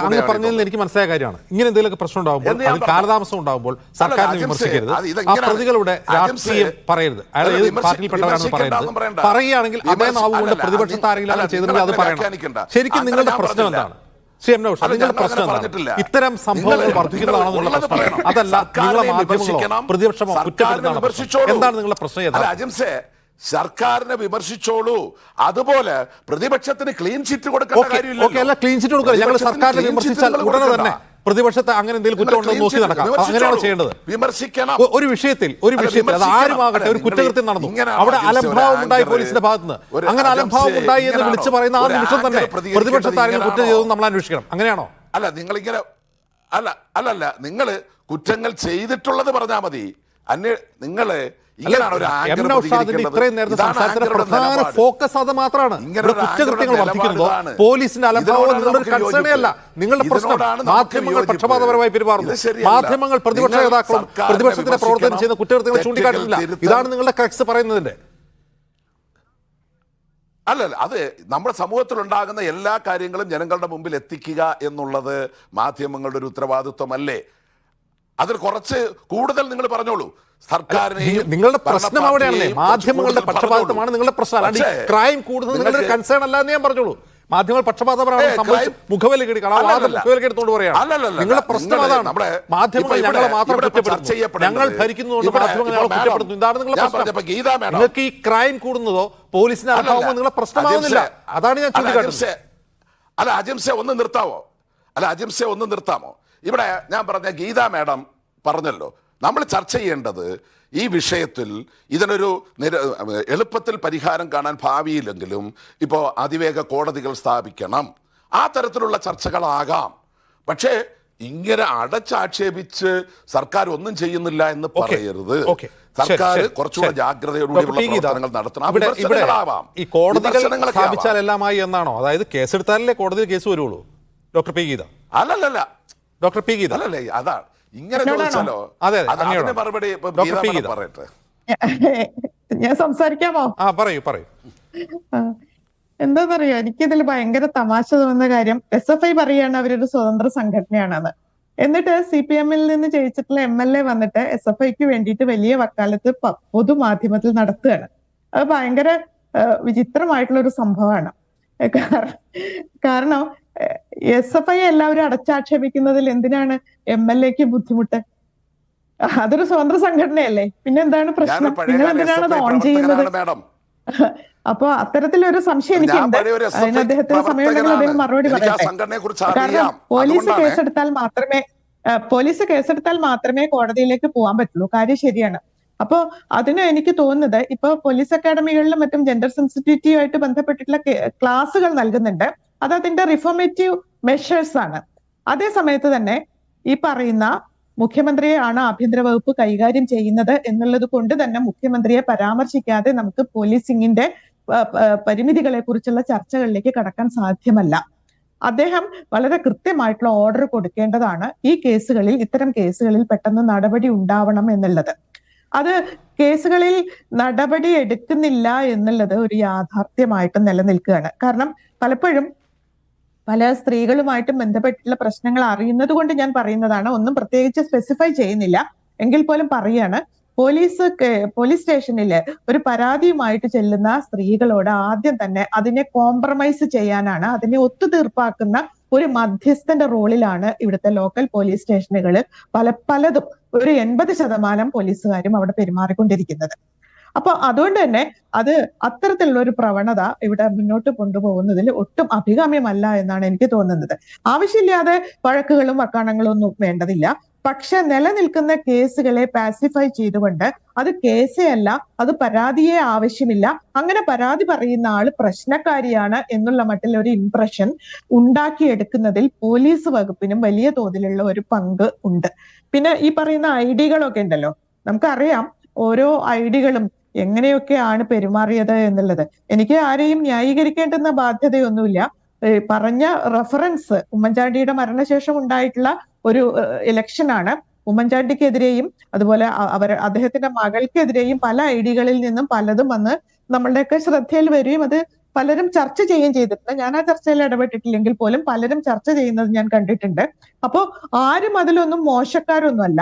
അങ്ങനെ പറഞ്ഞതിൽ എനിക്ക് മനസ്സിലായ കാര്യമാണ്. ഇങ്ങനെ എന്തെങ്കിലുമൊക്കെ പ്രശ്നം ഉണ്ടാകുമ്പോൾ, അതിൽ കാലതാമസം ഉണ്ടാകുമ്പോൾ സർക്കാരിനെ വിമർശിക്കരുത്. ആ പ്രതികളുടെ രാഷ്ട്രീയം പറയരുത്. അയാൾ ഏത് പാർട്ടിയിൽപ്പെട്ടവരാണെന്ന് പറയരുത്. പറയുകയാണെങ്കിൽ അതേ നാവ് കൊണ്ട് പ്രതിപക്ഷത്ത് ആരെങ്കിലും അങ്ങനെ ചെയ്തിട്ടുണ്ടെങ്കിൽ അത് പറയണം. ശരിക്കും നിങ്ങളുടെ പ്രശ്നം എന്താണ്? നിങ്ങളുടെ പ്രശ്നം എന്താണ്? ഇത്തരം സംഭവങ്ങൾ വർദ്ധിക്കുന്നതാണെന്നുള്ള പ്രശ്നം, അതല്ല നിങ്ങളെ മാധ്യമങ്ങളോ പ്രതിപക്ഷമോ കുറ്റപ്പെടുന്നതാണ്. എന്താണ് നിങ്ങളുടെ പ്രശ്നം? സർക്കാരിനെ വിമർശിച്ചോളൂ, അതുപോലെ പ്രതിപക്ഷത്തിന് ക്ലീൻ ചിറ്റ് കൊടുക്കേണ്ട കാര്യമില്ല. ക്ലീൻ ചിറ്റ് കൊടുക്കുക. ഞങ്ങൾ സർക്കാരിനെ വിമർശിച്ചാൽ ഉടനെ തന്നെ പ്രതിപക്ഷത്തെ അങ്ങനെ എന്തെങ്കിലും കുറ്റം ഉണ്ടെന്ന് നോക്കി നടക്കാം. അങ്ങനെയാണ് ചെയ്യേണ്ടത്. വിമർശിക്കണം. ഒരു വിഷയത്തിൽ അത് ആരുമാകട്ടെ, ഒരു കുറ്റകൃത്യം നടന്നു, അവിടെ അലംഭാവം ഉണ്ടായി പോലീസിന്റെ ഭാഗത്തുനിന്ന്, അങ്ങനെ അലംഭാവം ഉണ്ടായി എന്ന് വിളിച്ചു പറയുന്ന ആ നിമിഷം തന്നെ പ്രതിപക്ഷത്തെ ആരെങ്കിലും കുറ്റം ചെയ്തത് നമ്മൾ അന്വേഷിക്കണം. അങ്ങനെയാണോ? അല്ല, നിങ്ങളിങ്ങനെ അല്ലല്ല നിങ്ങൾ കുറ്റങ്ങൾ ചെയ്തിട്ടുള്ളത് പറഞ്ഞാൽ മതി. നിങ്ങള് ഇത്രയും നേരത്തെ സംസാരത്തിന്റെ പ്രധാന ഫോക്കസ് അത് മാത്രമാണ്. കുറ്റകൃത്യങ്ങൾ വർദ്ധിക്കുന്നതോ പോലീസിന്റെ അലംഭാവം നിങ്ങളുടെ കൺസേണേ അല്ല. നിങ്ങളുടെ പ്രശ്നം മാധ്യമങ്ങൾ പക്ഷപാതപരമായി പെരുമാറുന്നു. മാധ്യമങ്ങൾ പ്രതിപക്ഷ നേതാക്കളും പ്രതിപക്ഷത്തിന്റെ പ്രവർത്തനം ചെയ്യുന്ന കുറ്റകൃത്യങ്ങൾ ചൂണ്ടിക്കാട്ടുന്നില്ല. ഇതാണ് നിങ്ങളുടെ ക്രക്സ് പറയുന്നതിന്റെ. അല്ലല്ല, അത് നമ്മുടെ സമൂഹത്തിൽ ഉണ്ടാകുന്ന എല്ലാ കാര്യങ്ങളും ജനങ്ങളുടെ മുമ്പിൽ എത്തിക്കുക എന്നുള്ളത് മാധ്യമങ്ങളുടെ ഒരു ഉത്തരവാദിത്വമല്ലേ? അതിൽ കുറച്ച് കൂടുതൽ നിങ്ങൾ പറഞ്ഞോളൂ. നിങ്ങളുടെ പ്രശ്നം അവിടെയാണല്ലേ? മാധ്യമങ്ങളുടെ പക്ഷപാതമാണ് നിങ്ങളുടെ പ്രശ്നം. അല്ലാണ്ട് ക്രൈം കൂടുതൽ നിങ്ങളുടെ കൺസേൺ അല്ല എന്ന് ഞാൻ പറഞ്ഞോളൂ. മാധ്യമങ്ങൾ പക്ഷപാതപരമാണ് സംഭവിച്ചു മുഖവില എടുത്തുകൊണ്ട് പറയാണ്. നിങ്ങളുടെ പ്രശ്നം അതാണ്. മാധ്യമങ്ങൾ ഞങ്ങളെ മാത്രം കുറ്റപ്പെടുത്തുന്നു, ഞങ്ങൾ ഭരിക്കുന്നതുകൊണ്ട് മാധ്യമങ്ങൾ ഞങ്ങളെ കുറ്റപ്പെടുത്തുന്നു. ഇതാണ് നിങ്ങളുടെ പ്രശ്നം. നിങ്ങൾക്ക് ഈ ക്രൈം കൂടുന്നതോ പോലീസിന്റെ അഭാവമോ നിങ്ങളുടെ പ്രശ്നമാവുന്നില്ല. അതാണ് ഞാൻ ചൂണ്ടിക്കാട്ടുന്നത്. അജിംസെ ഒന്ന് നിർത്താമോ? ഇവിടെ ഞാൻ പറഞ്ഞ ഗീതാ മാഡം പറഞ്ഞല്ലോ, നമ്മൾ ചർച്ച ചെയ്യേണ്ടത് ഈ വിഷയത്തിൽ ഇതിനൊരു എളുപ്പത്തിൽ പരിഹാരം കാണാൻ ഭാവിയിലെങ്കിലും ഇപ്പോൾ അതിവേഗ കോടതികൾ സ്ഥാപിക്കണം, ആ തരത്തിലുള്ള ചർച്ചകളാകാം. പക്ഷേ ഇങ്ങനെ അടച്ചാക്ഷേപിച്ച് സർക്കാർ ഒന്നും ചെയ്യുന്നില്ല എന്ന് പറയരുത്. സർക്കാർ കുറച്ചുകൂടെ ജാഗ്രതയോടുകൂടി പ്രവർത്തനങ്ങൾ നടത്തണം. ഈ കോടതികൾ സ്ഥാപിച്ചാൽ എല്ലാമായി എന്നാണോ? അതായത് കേസെടുത്താലല്ലേ കോടതിയിൽ കേസ് വരുള്ളൂ? ഡോക്ടർ പി ഗീത അല്ലല്ല ഡോക്ടർ പി ഗീത അല്ലല്ലേ? അതാണ് ഇങ്ങനെ ചോദിച്ചാലോ? അതിന് മറുപടി പറയട്ടെ. ഞാൻ സംസാരിക്കാമോ? പറയൂ. എന്താന്നറിയോ, എനിക്കിതിൽ ഭയങ്കര തമാശ തോന്നുന്ന കാര്യം, SFI പറയാണ് അവരൊരു സ്വതന്ത്ര സംഘടനയാണെന്ന്. എന്നിട്ട് CPM-ൽ നിന്ന് ജയിച്ചിട്ടുള്ള MLA വന്നിട്ട് SFIക്ക് വേണ്ടിയിട്ട് വലിയ വക്കാലത്ത് പൊതുമാധ്യമത്തിൽ നടത്തുകയാണ്. അത് ഭയങ്കര വിചിത്രമായിട്ടുള്ള ഒരു സംഭവമാണ്. കാരണം SFI എല്ലാവരും അടച്ചാക്ഷേപിക്കുന്നതിൽ എന്തിനാണ് MLAക്ക് ബുദ്ധിമുട്ട്? അതൊരു സ്വതന്ത്ര സംഘടനയല്ലേ, പിന്നെ എന്താണ് പ്രശ്നം? നിങ്ങൾ എന്തിനാണ് അത് ഓൺ ചെയ്യുന്നത്? അപ്പൊ അത്തരത്തിലൊരു സംശയം എനിക്കുണ്ട്. അതിന് അദ്ദേഹത്തിന് സമയമുണ്ടെങ്കിൽ അദ്ദേഹം മറുപടി പറയട്ടെ. കാരണം പോലീസ് കേസെടുത്താൽ മാത്രമേ കോടതിയിലേക്ക് പോകാൻ പറ്റുള്ളൂ. കാര്യം ശരിയാണ്. അപ്പോ അതിന് എനിക്ക് തോന്നുന്നത്, ഇപ്പൊ പോലീസ് അക്കാഡമികളിലും മറ്റും ജെൻഡർ സെൻസിറ്റിവിറ്റി ആയിട്ട് ബന്ധപ്പെട്ടിട്ടുള്ള ക്ലാസുകൾ നൽകുന്നുണ്ട്. അത് അതിന്റെ റിഫോർമേറ്റീവ് മെഷേഴ്സ് ആണ്. അതേ സമയത്ത് തന്നെ ഈ പറയുന്ന മുഖ്യമന്ത്രിയെയാണ് ആഭ്യന്തര വകുപ്പ് കൈകാര്യം ചെയ്യുന്നത് എന്നുള്ളത് കൊണ്ട് തന്നെ മുഖ്യമന്ത്രിയെ പരാമർശിക്കാതെ നമുക്ക് പോലീസിംഗിന്റെ പരിമിതികളെ കുറിച്ചുള്ള ചർച്ചകളിലേക്ക് കടക്കാൻ സാധ്യമല്ല. അദ്ദേഹം വളരെ കൃത്യമായിട്ടുള്ള ഓർഡർ കൊടുക്കേണ്ടതാണ്. ഈ കേസുകളിൽ, ഇത്തരം കേസുകളിൽ പെട്ടെന്ന് നടപടി ഉണ്ടാവണം എന്നുള്ളത്. അത് കേസുകളിൽ നടപടി എടുക്കുന്നില്ല എന്നുള്ളത് ഒരു യാഥാർത്ഥ്യമായിട്ട് നിലനിൽക്കുകയാണ്. കാരണം പലപ്പോഴും പല സ്ത്രീകളുമായിട്ടും ബന്ധപ്പെട്ടിട്ടുള്ള പ്രശ്നങ്ങൾ അറിയുന്നത് കൊണ്ട് ഞാൻ പറയുന്നതാണ്. ഒന്നും പ്രത്യേകിച്ച് സ്പെസിഫൈ ചെയ്യുന്നില്ല, എങ്കിൽ പോലും പറയാണ്. പോലീസ് സ്റ്റേഷനിൽ ഒരു പരാതിയുമായിട്ട് ചെല്ലുന്ന സ്ത്രീകളോട് ആദ്യം തന്നെ അതിനെ കോംപ്രമൈസ് ചെയ്യാനാണ്, അതിനെ ഒത്തുതീർപ്പാക്കുന്ന ഒരു മധ്യസ്ഥന്റെ റോളിലാണ് ഇവിടുത്തെ ലോക്കൽ പോലീസ് സ്റ്റേഷനുകൾ പലതും ഒരു 80% പോലീസുകാരും അവിടെ പെരുമാറിക്കൊണ്ടിരിക്കുന്നത്. അപ്പൊ അതുകൊണ്ട് തന്നെ അത് അത്തരത്തിലുള്ള ഒരു പ്രവണത ഇവിടെ മുന്നോട്ട് കൊണ്ടുപോകുന്നതിൽ ഒട്ടും അഭികാമ്യമല്ല എന്നാണ് എനിക്ക് തോന്നുന്നത്. ആവശ്യമില്ലാതെ വഴക്കുകളും വക്കാണങ്ങളും ഒന്നും വേണ്ടതില്ല. പക്ഷെ നിലനിൽക്കുന്ന കേസുകളെ പാസിഫൈ ചെയ്തുകൊണ്ട് അത് കേസേ അല്ല, അത് പരാതിയെ ആവശ്യമില്ല, അങ്ങനെ പരാതി പറയുന്ന ആള് പ്രശ്നക്കാരിയാണ് എന്നുള്ള മട്ടിൽ ഒരു ഇംപ്രഷൻ ഉണ്ടാക്കിയെടുക്കുന്നതിൽ പോലീസ് വകുപ്പിനും വലിയ തോതിലുള്ള ഒരു പങ്ക് ഉണ്ട്. പിന്നെ ഈ പറയുന്ന ഐഡികളൊക്കെ ഉണ്ടല്ലോ, നമുക്കറിയാം ഓരോ ഐഡികളും എങ്ങനെയൊക്കെയാണ് പെരുമാറിയത് എന്നുള്ളത്. എനിക്ക് ആരെയും ന്യായീകരിക്കേണ്ടുന്ന ബാധ്യതയൊന്നുമില്ല. പറഞ്ഞ റെഫറൻസ് ഉമ്മൻചാണ്ടിയുടെ മരണശേഷം ഉണ്ടായിട്ടുള്ള ഒരു ഇലക്ഷനാണ്. ഉമ്മൻചാണ്ടിക്കെതിരെയും അതുപോലെ അദ്ദേഹത്തിന്റെ മകൾക്കെതിരെയും പല ഐഡികളിൽ നിന്നും പലതും വന്ന് നമ്മളുടെയൊക്കെ ശ്രദ്ധയിൽ വരികയും അത് പലരും ചർച്ച ചെയ്യുകയും ചെയ്തിട്ടുണ്ട്. ഞാൻ ആ ചർച്ചയിൽ ഇടപെട്ടിട്ടില്ലെങ്കിൽ പോലും പലരും ചർച്ച ചെയ്യുന്നത് ഞാൻ കണ്ടിട്ടുണ്ട്. അപ്പോ ആരും അതിലൊന്നും മോശക്കാരൊന്നുമല്ല.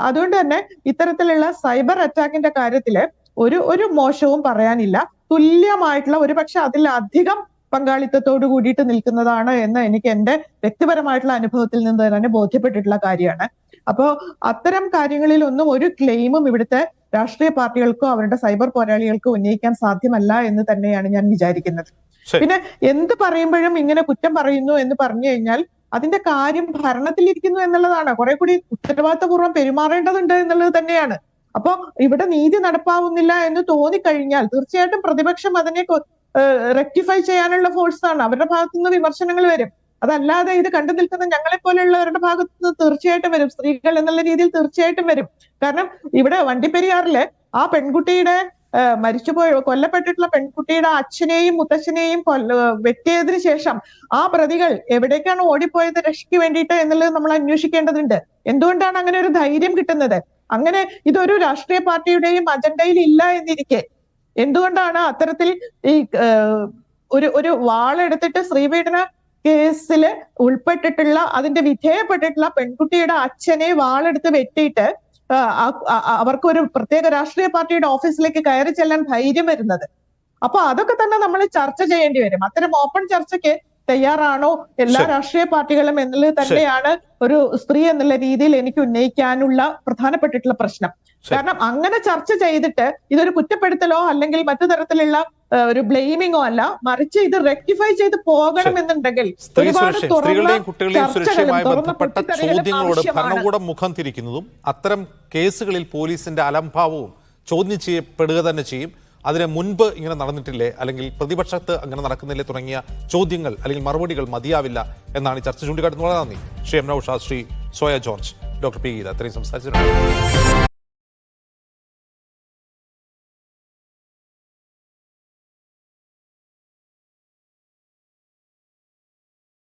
അതുകൊണ്ട് തന്നെ ഇത്തരത്തിലുള്ള സൈബർ അറ്റാക്കിന്റെ കാര്യത്തില് ഒരു മോശവും പറയാനില്ല. തുല്യമായിട്ടുള്ള ഒരുപക്ഷെ അതിലധികം പങ്കാളിത്തത്തോട് കൂടിയിട്ട് നിൽക്കുന്നതാണ് എന്ന് എനിക്ക് എന്റെ വ്യക്തിപരമായിട്ടുള്ള അനുഭവത്തിൽ നിന്ന് തന്നെ ബോധ്യപ്പെട്ടിട്ടുള്ള കാര്യമാണ്. അപ്പോ അത്തരം കാര്യങ്ങളിലൊന്നും ഒരു ക്ലെയിമും ഇവിടുത്തെ രാഷ്ട്രീയ പാർട്ടികൾക്കോ അവരുടെ സൈബർ പോരാളികൾക്കോ ഉന്നയിക്കാൻ സാധ്യമല്ല എന്ന് തന്നെയാണ് ഞാൻ വിചാരിക്കുന്നത്. പിന്നെ എന്ത് പറയുമ്പോഴും ഇങ്ങനെ കുറ്റം പറയുന്നു എന്ന് പറഞ്ഞു കഴിഞ്ഞാൽ അതിന്റെ കാര്യം ഭരണത്തിലിരിക്കുന്നു എന്നുള്ളതാണ്. കുറെ കൂടി ഉത്തരവാദിത്തപൂർവ്വം പെരുമാറേണ്ടതുണ്ട് എന്നുള്ളത് തന്നെയാണ്. അപ്പോ ഇവിടെ നീതി നടപ്പാവുന്നില്ല എന്ന് തോന്നിക്കഴിഞ്ഞാൽ തീർച്ചയായിട്ടും പ്രതിപക്ഷം അതിനെ റെക്ടിഫൈ ചെയ്യാനുള്ള ഫോഴ്സാണ്. അവരുടെ ഭാഗത്തുനിന്ന് വിമർശനങ്ങൾ വരും. അതല്ലാതെ ഇത് കണ്ടു നിൽക്കുന്ന ഞങ്ങളെ പോലെയുള്ളവരുടെ ഭാഗത്ത് നിന്ന് തീർച്ചയായിട്ടും വരും. സ്ത്രീകൾ എന്നുള്ള രീതിയിൽ തീർച്ചയായിട്ടും വരും. കാരണം ഇവിടെ വണ്ടിപ്പെരിയാറില് ആ പെൺകുട്ടിയുടെ കൊല്ലപ്പെട്ടിട്ടുള്ള പെൺകുട്ടിയുടെ അച്ഛനെയും മുത്തച്ഛനെയും വെട്ടിയതിനു ശേഷം ആ പ്രതികൾ എവിടേക്കാണ് ഓടിപ്പോയത് രക്ഷയ്ക്ക് വേണ്ടിയിട്ട് എന്നുള്ളത് നമ്മൾ അന്വേഷിക്കേണ്ടതുണ്ട്. എന്തുകൊണ്ടാണ് അങ്ങനെ ഒരു ധൈര്യം കിട്ടുന്നത്? അങ്ങനെ ഇതൊരു രാഷ്ട്രീയ പാർട്ടിയുടെയും അജണ്ടയിൽ ഇല്ല എന്നിരിക്കെ എന്തുകൊണ്ടാണ് അത്തരത്തിൽ ഈ ഒരു വാളെടുത്തിട്ട് ശ്രീപീഡന കേസിൽ ഉൾപ്പെട്ടിട്ടുള്ള അതിന്റെ വിധേയപ്പെട്ടിട്ടുള്ള പെൺകുട്ടിയുടെ അച്ഛനെ വാളെടുത്ത് വെട്ടിയിട്ട് അവർക്ക് ഒരു പ്രത്യേക രാഷ്ട്രീയ പാർട്ടിയുടെ ഓഫീസിലേക്ക് കയറി ചെല്ലാൻ ധൈര്യം വരുന്നത്? അപ്പൊ അതൊക്കെ തന്നെ നമ്മൾ ചർച്ച ചെയ്യേണ്ടി വരും. അത്തരം ഓപ്പൺ ചർച്ചയ്ക്ക് തയ്യാറാണോ എല്ലാ രാഷ്ട്രീയ പാർട്ടികളും എന്നുള്ളത് തന്നെയാണ് ഒരു സ്ത്രീ എന്നുള്ള രീതിയിൽ എനിക്ക് ഉന്നയിക്കാനുള്ള പ്രധാനപ്പെട്ടിട്ടുള്ള പ്രശ്നം. കാരണം അങ്ങനെ ചർച്ച ചെയ്തിട്ട് ഇതൊരു കുറ്റപ്പെടുത്തലോ അല്ലെങ്കിൽ മറ്റു തരത്തിലുള്ള ഒരു ബ്ലെയിമിങ്ങോ അല്ല, മറിച്ച് ഇത് റെക്ടിഫൈ ചെയ്ത് പോകണമെന്നുണ്ടെങ്കിൽ സ്ത്രീകളുടെയും കുട്ടികളുടെയും സുരക്ഷയുമായി ബന്ധപ്പെട്ട ചോദ്യങ്ങളോട് ഭരണകൂടം മുഖം തിരിക്കുന്നതും അത്തരം കേസുകളിൽ പോലീസിന്റെ അലംഭാവവും ചോദ്യം ചെയ്യപ്പെടുക തന്നെ ചെയ്യും. അതിന് മുൻപ് ഇങ്ങനെ നടന്നിട്ടില്ലേ, അല്ലെങ്കിൽ പ്രതിപക്ഷത്ത് അങ്ങനെ നടക്കുന്നില്ലേ തുടങ്ങിയ ചോദ്യങ്ങൾ അല്ലെങ്കിൽ മറുപടികൾ മതിയാവില്ല എന്നാണ് ഈ ചർച്ച ചൂണ്ടിക്കാട്ടുന്നത്. വളരെ നന്ദി Shri M Naushad, Shri Soya George, doctor P Geetha, ഇത്രയും സംസാരിച്ചിട്ടുണ്ട്.